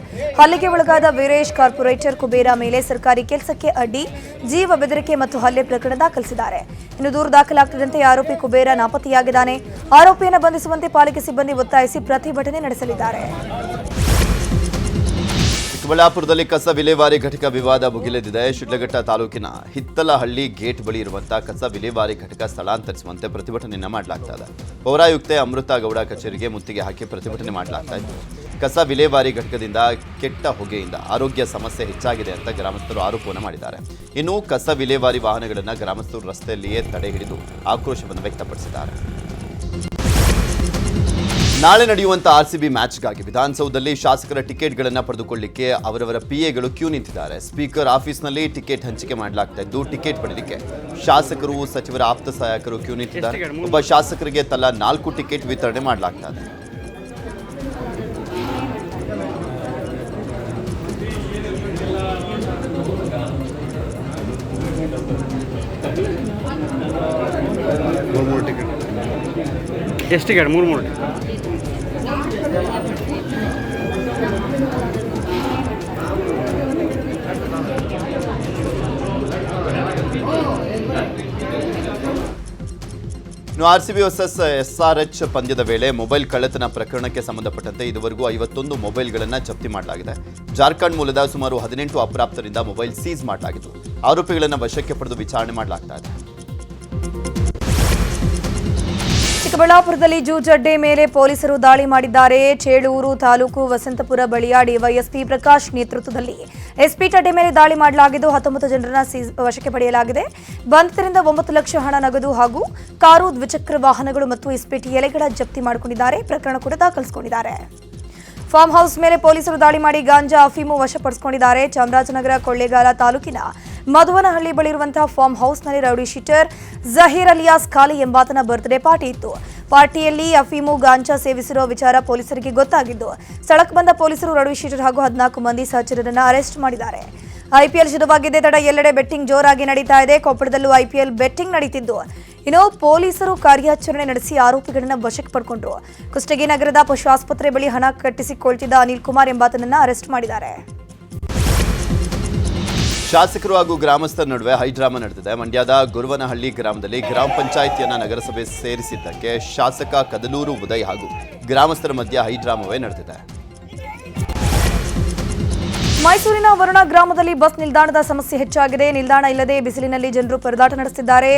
ಹಲ್ಲೆಗೆ ಒಳಗಾದ ವೀರೇಶ್ ಕಾರ್ಪೊರೇಟರ್ ಕುಬೇರ ಮೇಲೆ ಸರ್ಕಾರಿ ಕೆಲಸಕ್ಕೆ ಅಡ್ಡಿ, ಜೀವ ಬೆದರಿಕೆ ಮತ್ತು ಹಲ್ಲೆ ಪ್ರಕರಣ ದಾಖಲಿಸಿದ್ದಾರೆ. ಇನ್ನು ದೂರು ದಾಖಲಾಗ್ತಿದ್ದಂತೆ ಆರೋಪಿ ಕುಬೇರ ನಾಪತ್ತೆಯಾಗಿದ್ದಾನೆ. ಆರೋಪಿಯನ್ನು ಬಂಧಿಸುವಂತೆ ಪಾಲಿಕೆ ಸಿಬ್ಬಂದಿ ಒತ್ತಾಯಿಸಿ ಪ್ರತಿಭಟನೆ ನಡೆಸಲಿದ್ದಾರೆ. ಚಿಕ್ಕಬಳ್ಳಾಪುರದಲ್ಲಿ ಕಸ ವಿಲೇವಾರಿ ಘಟಕ ವಿವಾದ ಭುಗಿಲೆದಿದೆ. ಶಿಡ್ಲಘಟ್ಟ ತಾಲೂಕಿನ ಹಿತ್ತಲಹಳ್ಳಿ ಗೇಟ್ ಬಳಿ ಇರುವಂತಹ ಕಸ ವಿಲೇವಾರಿ ಘಟಕ ಸ್ಥಳಾಂತರಿಸುವಂತೆ ಪ್ರತಿಭಟನೆಯನ್ನು ಮಾಡಲಾಗ್ತಾ ಇದೆ. ಪೌರಾಯುಕ್ತೆ ಅಮೃತ ಗೌಡ ಕಚೇರಿಗೆ ಮುತ್ತಿಗೆ ಹಾಕಿ ಪ್ರತಿಭಟನೆ ಮಾಡಲಾಗ್ತಾ ಇತ್ತು. ಕಸ ವಿಲೇವಾರಿ ಘಟಕದಿಂದ ಕೆಟ್ಟ ಹೊಗೆಯಿಂದ ಆರೋಗ್ಯ ಸಮಸ್ಯೆ ಹೆಚ್ಚಾಗಿದೆ ಅಂತ ಗ್ರಾಮಸ್ಥರು ಆರೋಪವನ್ನು ಮಾಡಿದ್ದಾರೆ. ಇನ್ನು ಕಸ ವಿಲೇವಾರಿ ವಾಹನಗಳನ್ನು ಗ್ರಾಮಸ್ಥರು ರಸ್ತೆಯಲ್ಲಿಯೇ ತಡೆ ಹಿಡಿದು ಆಕ್ರೋಶವನ್ನು ವ್ಯಕ್ತಪಡಿಸಿದ್ದಾರೆ. ನಾಳೆ ನಡೆಯುವಂಥ RCB ಮ್ಯಾಚ್ಗಾಗಿ ವಿಧಾನಸೌಧದಲ್ಲಿ ಶಾಸಕರ ಟಿಕೆಟ್ಗಳನ್ನು ಪಡೆದುಕೊಳ್ಳಲಿಕ್ಕೆ ಅವರವರ PAಗಳು ಕ್ಯೂ ನಿಂತಿದ್ದಾರೆ. ಸ್ಪೀಕರ್ ಆಫೀಸ್ನಲ್ಲಿ ಟಿಕೆಟ್ ಹಂಚಿಕೆ ಮಾಡಲಾಗ್ತಾ ಇದ್ದು ಟಿಕೆಟ್ ಪಡೆಯಲಿಕ್ಕೆ ಶಾಸಕರು, ಸಚಿವರ ಆಪ್ತ ಸಹಾಯಕರು ಕ್ಯೂ ನಿಂತಿದ್ದಾರೆ. ಒಬ್ಬ ಶಾಸಕರಿಗೆ ತಲಾ 4 ಟಿಕೆಟ್ ವಿತರಣೆ ಮಾಡಲಾಗ್ತಾ ಇದೆ. ಎಷ್ಟು ಟಿಕೆಟ್? 3 ಇನ್ನು RCB ವರ್ಸಸ್ SRH ಪಂದ್ಯದ ವೇಳೆ ಮೊಬೈಲ್ ಕಳ್ಳತನ ಪ್ರಕರಣಕ್ಕೆ ಸಂಬಂಧಪಟ್ಟಂತೆ ಇದುವರೆಗೂ 51 ಮೊಬೈಲ್ಗಳನ್ನು ಜಪ್ತಿ ಮಾಡಲಾಗಿದೆ. ಜಾರ್ಖಂಡ್ ಮೂಲದ ಸುಮಾರು 18 ಅಪ್ರಾಪ್ತರಿಂದ ಮೊಬೈಲ್ ಸೀಸ್ ಮಾಡಲಾಗಿದ್ದು ಆರೋಪಿಗಳನ್ನು ವಶಕ್ಕೆ ಪಡೆದು ವಿಚಾರಣೆ ಮಾಡಲಾಗ್ತಾ ಇದೆ. ಚಿಕ್ಕಬಳ್ಳಾಪುರದಲ್ಲಿ ಜೂಜಡ್ಡೆ ಮೇಲೆ ಪೊಲೀಸರು ದಾಳಿ ಮಾಡಿದ್ದಾರೆ. ಚೇಳೂರು ತಾಲೂಕು ವಸಂತಪುರ ಬಳಿಯ ಡಿವೈಎಸ್ಪಿ ಪ್ರಕಾಶ್ ನೇತೃತ್ವದಲ್ಲಿ ಎಸ್ಪಿ ಅಡ್ಡೆ ಮೇಲೆ ದಾಳಿ ಮಾಡಲಾಗಿದ್ದು 19 ಜನರನ್ನ ವಶಕ್ಕೆ ಪಡೆಯಲಾಗಿದೆ. ಬಂಧಿತರಿಂದ 9 ಲಕ್ಷ ಹಣ, ನಗದು ಹಾಗೂ ಕಾರು, ದ್ವಿಚಕ್ರ ವಾಹನಗಳು ಮತ್ತು ಇಸ್ಪೀಟಿ ಎಲೆಗಳ ಜಪ್ತಿ ಮಾಡಿಕೊಂಡಿದ್ದಾರೆ. ಪ್ರಕರಣ ಕೂಡ ದಾಖಲಿಸಿಕೊಂಡಿದ್ದಾರೆ. ಫಾರ್ಮ್ ಹೌಸ್ ಮೇಲೆ ಪೊಲೀಸರು ದಾಳಿ ಮಾಡಿ ಗಾಂಜಾ, ಅಫೀಮು ವಶಪಡಿಸಿಕೊಂಡಿದ್ದಾರೆ. ಚಾಮರಾಜನಗರ ಕೊಳ್ಳೇಗಾಲ ತಾಲೂಕಿನ ಮಧುವನಹಳ್ಳಿ ಬಳಿ ಇರುವಂತಹ ಫಾರ್ಮ್ ಹೌಸ್ನಲ್ಲಿ ರೌಡಿ ಶೀಟರ್ ಜಹೀರ್ ಅಲಿಯಾಸ್ ಖಾಲಿ ಎಂಬಾತನ ಬರ್ತ್ಡೇ ಪಾರ್ಟಿ ಇತ್ತು. ಪಾರ್ಟಿಯಲ್ಲಿ ಅಫೀಮು, ಗಾಂಜಾ ಸೇವಿಸಿರುವ ವಿಚಾರ ಪೊಲೀಸರಿಗೆ ಗೊತ್ತಾಗಿದ್ದು ಸ್ಥಳಕ್ಕೆ ಬಂದ ಪೊಲೀಸರು ರೌಡಿ ಶೀಟರ್ ಹಾಗೂ 14 ಮಂದಿ ಸಹಚರರನ್ನು ಅರೆಸ್ಟ್ ಮಾಡಿದ್ದಾರೆ. IPL ಶುರುವಾಗಿದ್ದೇ ತಡ ಎಲ್ಲೆಡೆ ಬೆಟ್ಟಿಂಗ್ ಜೋರಾಗಿ ನಡೀತಾ ಇದೆ. ಕೊಪ್ಪಳದಲ್ಲೂ IPL ಬೆಟ್ಟಿಂಗ್ ನಡೀತಿದ್ದು ಇನ್ನು ಪೊಲೀಸರು ಕಾರ್ಯಾಚರಣೆ ನಡೆಸಿ ಆರೋಪಿಗಳನ್ನು ವಶಕ್ಕೆ ಪಡ್ಕೊಂಡ್ರು. ಕುಷ್ಟಗಿ ನಗರದ ಪಶು ಆಸ್ಪತ್ರೆ ಬಳಿ ಹಣ ಕಟ್ಟಿಸಿಕೊಳ್ತಿದ್ದ ಅನಿಲ್ ಕುಮಾರ್ ಎಂಬಾತನನ್ನ ಅರೆಸ್ಟ್ ಮಾಡಿದ್ದಾರೆ. ಶಾಸಕರು ಹಾಗೂ ಗ್ರಾಮಸ್ಥರ ನಡುವೆ ಹೈಡ್ರಾಮಾ ನಡೆದಿದೆ. ಮಂಡ್ಯದ ಗುರುವನಹಳ್ಳಿ ಗ್ರಾಮದಲ್ಲಿ ಗ್ರಾಮ ಪಂಚಾಯಿತಿಯನ್ನ ನಗರಸಭೆ ಸೇರಿಸಿದ್ದಕ್ಕೆ ಶಾಸಕ ಕದಲೂರು ಉದಯ್ ಹಾಗೂ ಗ್ರಾಮಸ್ಥರ ಮಧ್ಯೆ ಹೈಡ್ರಾಮವೇ ನಡೆದಿದೆ. ಮೈಸೂರಿನ ವರುಣ ಗ್ರಾಮದಲ್ಲಿ ಬಸ್ ನಿಲ್ದಾಣದ ಸಮಸ್ಯೆ ಹೆಚ್ಚಾಗಿದೆ. ನಿಲ್ದಾಣ ಇಲ್ಲದೆ ಬಿಸಿಲಿನಲ್ಲಿ ಜನರು ಪರದಾಟ ನಡೆಸುತ್ತಿದ್ದಾರೆ.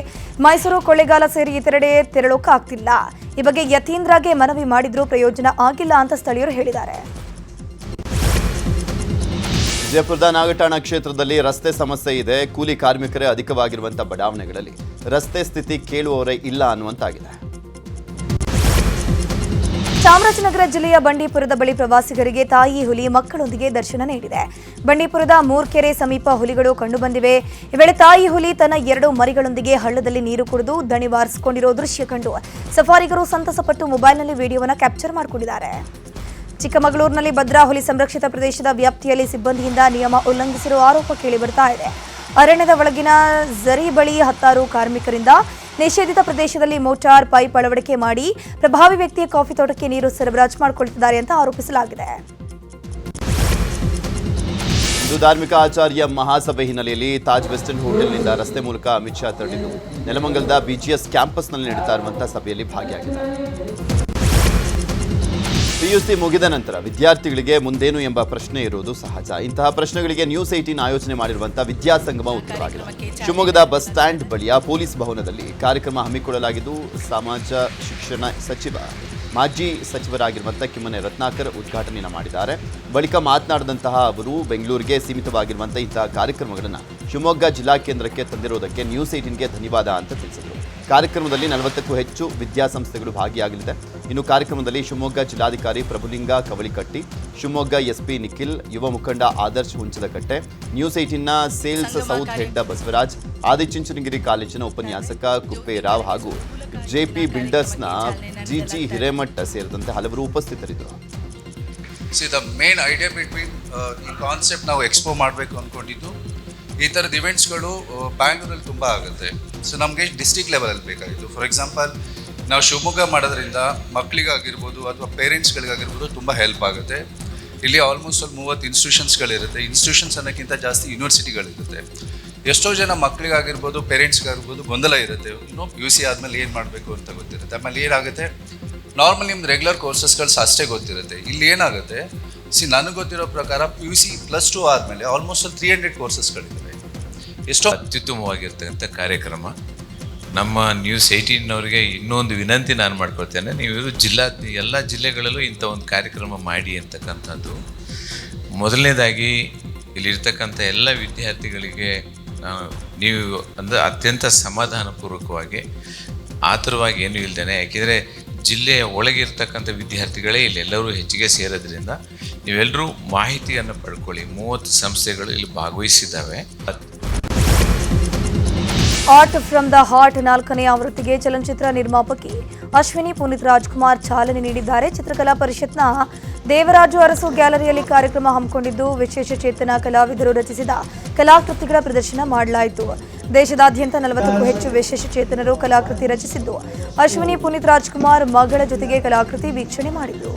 ಮೈಸೂರು, ಕೊಳ್ಳೇಗಾಲ ಸೇರಿ ಇತರೆಡೆ ತೆರಳೋಕ್ಕಾಗ್ತಿಲ್ಲ. ಈ ಬಗ್ಗೆ ಯತೀಂದ್ರಗೆ ಮನವಿ ಮಾಡಿದ್ರೂ ಪ್ರಯೋಜನ ಆಗಿಲ್ಲ ಅಂತ ಸ್ಥಳೀಯರು ಹೇಳಿದ್ದಾರೆ. ವಿಜಯಪುರದ ನಾಗಠಾಣ ಕ್ಷೇತ್ರದಲ್ಲಿ ರಸ್ತೆ ಸಮಸ್ಯೆ ಇದೆ. ಕೂಲಿ ಕಾರ್ಮಿಕರೇ ಅಧಿಕವಾಗಿರುವಂತಹ ಬಡಾವಣೆಗಳಲ್ಲಿ ರಸ್ತೆ ಸ್ಥಿತಿ ಕೇಳುವವರೇ ಇಲ್ಲ ಅನ್ನುವಂತಾಗಿದೆ. ಚಾಮರಾಜನಗರ ಜಿಲ್ಲೆಯ ಬಂಡೀಪುರದ ಬಳಿ ಪ್ರವಾಸಿಗರಿಗೆ ತಾಯಿ ಹುಲಿ ಮಕ್ಕಳೊಂದಿಗೆ ದರ್ಶನ ನೀಡಿದೆ. ಬಂಡೀಪುರದ ಮೂರ್ಕೆರೆ ಸಮೀಪ ಹುಲಿಗಳು ಕಂಡುಬಂದಿವೆ. ಈ ವೇಳೆ ತಾಯಿ ಹುಲಿ ತನ್ನ 2 ಮರಿಗಳೊಂದಿಗೆ ಹಳ್ಳದಲ್ಲಿ ನೀರು ಕುಡಿದು ದಣಿವಾರಿಸಿಕೊಂಡಿರೋ ದೃಶ್ಯ ಕಂಡು ಸಫಾರಿಗರು ಸಂತಸಪಟ್ಟು ಮೊಬೈಲ್ನಲ್ಲಿ ವಿಡಿಯೋವನ್ನು ಕ್ಯಾಪ್ಚರ್ ಮಾಡಿಕೊಂಡಿದ್ದಾರೆ. ಚಿಕ್ಕಮಗಳೂರಿನಲ್ಲಿ ಭದ್ರಾ ಹುಲಿ ಸಂರಕ್ಷಿತ ಪ್ರದೇಶದ ವ್ಯಾಪ್ತಿಯಲ್ಲಿ ಸಿಬ್ಬಂದಿಯಿಂದ ನಿಯಮ ಉಲ್ಲಂಘಿಸಿರುವ ಆರೋಪ ಕೇಳಿಬರ್ತಾ ಇದೆ. ಅರಣ್ಯದ ಒಳಗಿನ ಝರಿ ಬಳಿ 10 ಕಾರ್ಮಿಕರಿಂದ ನಿಷೇಧಿತ ಪ್ರದೇಶದಲ್ಲಿ ಮೋಟಾರ್ ಪೈಪ್ ಅಳವಡಿಕೆ ಮಾಡಿ ಪ್ರಭಾವಿ ವ್ಯಕ್ತಿಯ ಕಾಫಿ ತೋಟಕ್ಕೆ ನೀರು ಸರಬರಾಜು ಮಾಡಿಕೊಳ್ಳುತ್ತಿದ್ದಾರೆ ಅಂತ ಆರೋಪಿಸಲಾಗಿದೆ. ಹಿಂದೂ ಧಾರ್ಮಿಕ ಆಚಾರ್ಯ ಮಹಾಸಭೆ ಹಿನ್ನೆಲೆಯಲ್ಲಿ ತಾಜ್ ವೆಸ್ಟರ್ನ್ ಹೋಟೆಲ್ನಿಂದ ರಸ್ತೆ ಮೂಲಕ ಅಮಿತ್ ಶಾ ತೆರಳಿದ್ದು ನೆಲಮಂಗಲದ BGS ಕ್ಯಾಂಪಸ್ನಲ್ಲಿ ನಡೀತಾ ಇರುವಂತಹ ಸಭೆಯಲ್ಲಿ ಭಾಗಿಯಾಗಿದ್ದಾರೆ. PUC ಮುಗಿದ ನಂತರ ವಿದ್ಯಾರ್ಥಿಗಳಿಗೆ ಮುಂದೇನು ಎಂಬ ಪ್ರಶ್ನೆ ಇರುವುದು ಸಹಜ. ಇಂತಹ ಪ್ರಶ್ನೆಗಳಿಗೆ ನ್ಯೂಸ್ 18 ಆಯೋಜನೆ ಮಾಡಿರುವಂತಹ ವಿದ್ಯಾಸಂಗಮ ಉತ್ತರವಾಗಿದೆ. ಶಿವಮೊಗ್ಗದ ಬಸ್ ಸ್ಟ್ಯಾಂಡ್ ಬಳಿಯ ಪೊಲೀಸ್ ಭವನದಲ್ಲಿ ಕಾರ್ಯಕ್ರಮ ಹಮ್ಮಿಕೊಳ್ಳಲಾಗಿದ್ದು ಸಮಾಜ ಶಿಕ್ಷಣ ಸಚಿವ ಮಾಜಿ ಸಚಿವರಾಗಿರುವಂತಹ ಕಿಮ್ಮನೆ ರತ್ನಾಕರ್ ಉದ್ಘಾಟನೆಯನ್ನು ಮಾಡಿದ್ದಾರೆ. ಬಳಿಕ ಮಾತನಾಡಿದಂತಹ ಅವರು ಬೆಂಗಳೂರಿಗೆ ಸೀಮಿತವಾಗಿರುವಂತಹ ಇಂತಹ ಕಾರ್ಯಕ್ರಮಗಳನ್ನು ಶಿವಮೊಗ್ಗ ಜಿಲ್ಲಾ ಕೇಂದ್ರಕ್ಕೆ ತಂದಿರುವುದಕ್ಕೆ ನ್ಯೂಸ್ 18ಗೆ ಧನ್ಯವಾದ ಅಂತ ತಿಳಿಸಿದರು. ಕಾರ್ಯಕ್ರಮದಲ್ಲಿ 40ಕ್ಕೂ ಹೆಚ್ಚು ವಿದ್ಯಾಸಂಸ್ಥೆಗಳು ಭಾಗಿಯಾಗಲಿದೆ. ಇನ್ನು ಕಾರ್ಯಕ್ರಮದಲ್ಲಿ ಶಿವಮೊಗ್ಗ ಜಿಲ್ಲಾಧಿಕಾರಿ ಪ್ರಭುಲಿಂಗ ಕವಳಿಕಟ್ಟಿ, ಶಿವಮೊಗ್ಗ SP ನಿಖಿಲ್, ಯುವ ಮುಖಂಡ ಆದರ್ಶ್ ಹುಂಚದಕಟ್ಟೆ, ನ್ಯೂಸ್ 18ನ sales south head Basavaraj, Adichunchanagiri ಕಾಲೇಜಿನ ಉಪನ್ಯಾಸಕ ಕುಪ್ಪೇರಾವ್ ಹಾಗೂ JP ಬಿಲ್ಡರ್ಸ್ನ GG ಹಿರೇಮಠ ಸೇರಿದಂತೆ ಹಲವರು ಉಪಸ್ಥಿತರಿದ್ದರು. ದ ಮೇನ್ ಐಡಿಯಾ ಬಿಟ್ವೀನ್ ಈ ಕಾನ್ಸೆಪ್ಟ್ ನಾವು ಎಕ್ಸ್ಪೋ ಮಾಡಬೇಕು ಅಂದ್ಕೊಂಡಿದ್ದು. ಈ ಥರದ ಇವೆಂಟ್ಸ್ಗಳು ಬ್ಯಾಂಗ್ಳೂರಲ್ಲಿ ತುಂಬ ಆಗುತ್ತೆ. ಸೊ ನಮಗೆ ಡಿಸ್ಟ್ರಿಕ್ಟ್ ಲೆವೆಲಲ್ಲಿ ಬೇಕಾಗಿತ್ತು. ಫಾರ್ ಎಕ್ಸಾಂಪಲ್ ನಾವು ಶಿವಮೊಗ್ಗ ಮಾಡೋದ್ರಿಂದ ಮಕ್ಕಳಿಗಾಗಿರ್ಬೋದು ಅಥವಾ ಪೇರೆಂಟ್ಸ್ಗಳಿಗಾಗಿರ್ಬೋದು ತುಂಬ ಹೆಲ್ಪ್ ಆಗುತ್ತೆ. ಇಲ್ಲಿ ಆಲ್ಮೋಸ್ಟ್ ಒಂದು 30 ಇನ್ಸ್ಟಿಟ್ಯೂಷನ್ಸ್ಗಳಿರುತ್ತೆ. ಇನ್ಸ್ಟಿಟ್ಯೂಷನ್ಸ್ ಅನ್ನೋಕ್ಕಿಂತ ಜಾಸ್ತಿ ಯೂನಿವರ್ಸಿಟಿಗಳಿರುತ್ತೆ. ಎಷ್ಟೋ ಜನ ಮಕ್ಕಳಿಗಾಗಿರ್ಬೋದು ಪೇರೆಂಟ್ಸ್ಗಾಗಿರ್ಬೋದು ಗೊಂದಲ ಇರುತ್ತೆ. PUC ಆದಮೇಲೆ ಏನು ಮಾಡಬೇಕು ಅಂತ ಗೊತ್ತಿರುತ್ತೆ. ಆಮೇಲೆ ಏನಾಗುತ್ತೆ, ನಾರ್ಮಲ್ ನಿಮ್ದು ರೆಗ್ಯುಲರ್ ಕೋರ್ಸಸ್ಗಳು ಅಷ್ಟೇ ಗೊತ್ತಿರುತ್ತೆ. ಇಲ್ಲಿ ಏನಾಗುತ್ತೆ, ನನಗೆ ಗೊತ್ತಿರೋ ಪ್ರಕಾರ PUC +2 ಆದಮೇಲೆ ಆಲ್ಮೋಸ್ಟ್ 300 ಕೋರ್ಸಸ್ಗಳಿವೆ. ಎಷ್ಟೋ ಅತ್ಯುತ್ತಮವಾಗಿರ್ತಕ್ಕಂಥ ಕಾರ್ಯಕ್ರಮ. ನಮ್ಮ ನ್ಯೂಸ್ 18ನವರಿಗೆ ಇನ್ನೊಂದು ವಿನಂತಿ ನಾನು ಮಾಡ್ಕೊಳ್ತೇನೆ, ನೀವು ಎಲ್ಲ ಜಿಲ್ಲೆಗಳಲ್ಲೂ ಇಂಥ ಒಂದು ಕಾರ್ಯಕ್ರಮ ಮಾಡಿ ಅಂತಕ್ಕಂಥದ್ದು. ಮೊದಲನೇದಾಗಿ ಇಲ್ಲಿರ್ತಕ್ಕಂಥ ಎಲ್ಲ ವಿದ್ಯಾರ್ಥಿಗಳಿಗೆ ನೀವು ಅಂದರೆ ಅತ್ಯಂತ ಸಮಾಧಾನಪೂರ್ವಕವಾಗಿ ಆತುರವಾಗಿ ಏನೂ ಇಲ್ದೇನೆ, ಯಾಕೆಂದರೆ ಜಿಲ್ಲೆಯ ಒಳಗಿರ್ತಕ್ಕಂಥ ವಿದ್ಯಾರ್ಥಿಗಳೇ ಇಲ್ಲೆಲ್ಲರೂ ಹೆಚ್ಚಿಗೆ ಸೇರೋದ್ರಿಂದ ನೀವೆಲ್ಲರೂ ಮಾಹಿತಿಯನ್ನು ಪಡ್ಕೊಳ್ಳಿ. 30 ಸಂಸ್ಥೆಗಳು ಇಲ್ಲಿ ಭಾಗವಹಿಸಿದ್ದಾವೆ. ಆರ್ಟ್ ಫ್ರಮ್ ದ ಹಾರ್ಟ್ 4ನೇ ಆವೃತ್ತಿಗೆ ಚಲನಚಿತ್ರ ನಿರ್ಮಾಪಕಿ ಅಶ್ವಿನಿ ಪುನೀತ್ ರಾಜ್ಕುಮಾರ್ ಚಾಲನೆ ನೀಡಿದ್ದಾರೆ. ಚಿತ್ರಕಲಾ ಪರಿಷತ್ನ ದೇವರಾಜು ಅರಸು ಗ್ಯಾಲರಿಯಲ್ಲಿ ಕಾರ್ಯಕ್ರಮ ಹಮ್ಮಿಕೊಂಡಿದ್ದು ವಿಶೇಷ ಚೇತನ ಕಲಾವಿದರು ರಚಿಸಿದ ಕಲಾಕೃತಿಗಳ ಪ್ರದರ್ಶನ ಮಾಡಲಾಯಿತು. ದೇಶದಾದ್ಯಂತ 40ಕ್ಕೂ ಹೆಚ್ಚು ವಿಶೇಷ ಚೇತನರು ಕಲಾಕೃತಿ ರಚಿಸಿದ್ದು ಅಶ್ವಿನಿ ಪುನೀತ್ ರಾಜ್ಕುಮಾರ್ ಮಗಳ ಜೊತೆಗೆ ಕಲಾಕೃತಿ ವೀಕ್ಷಣೆ ಮಾಡಿದರು.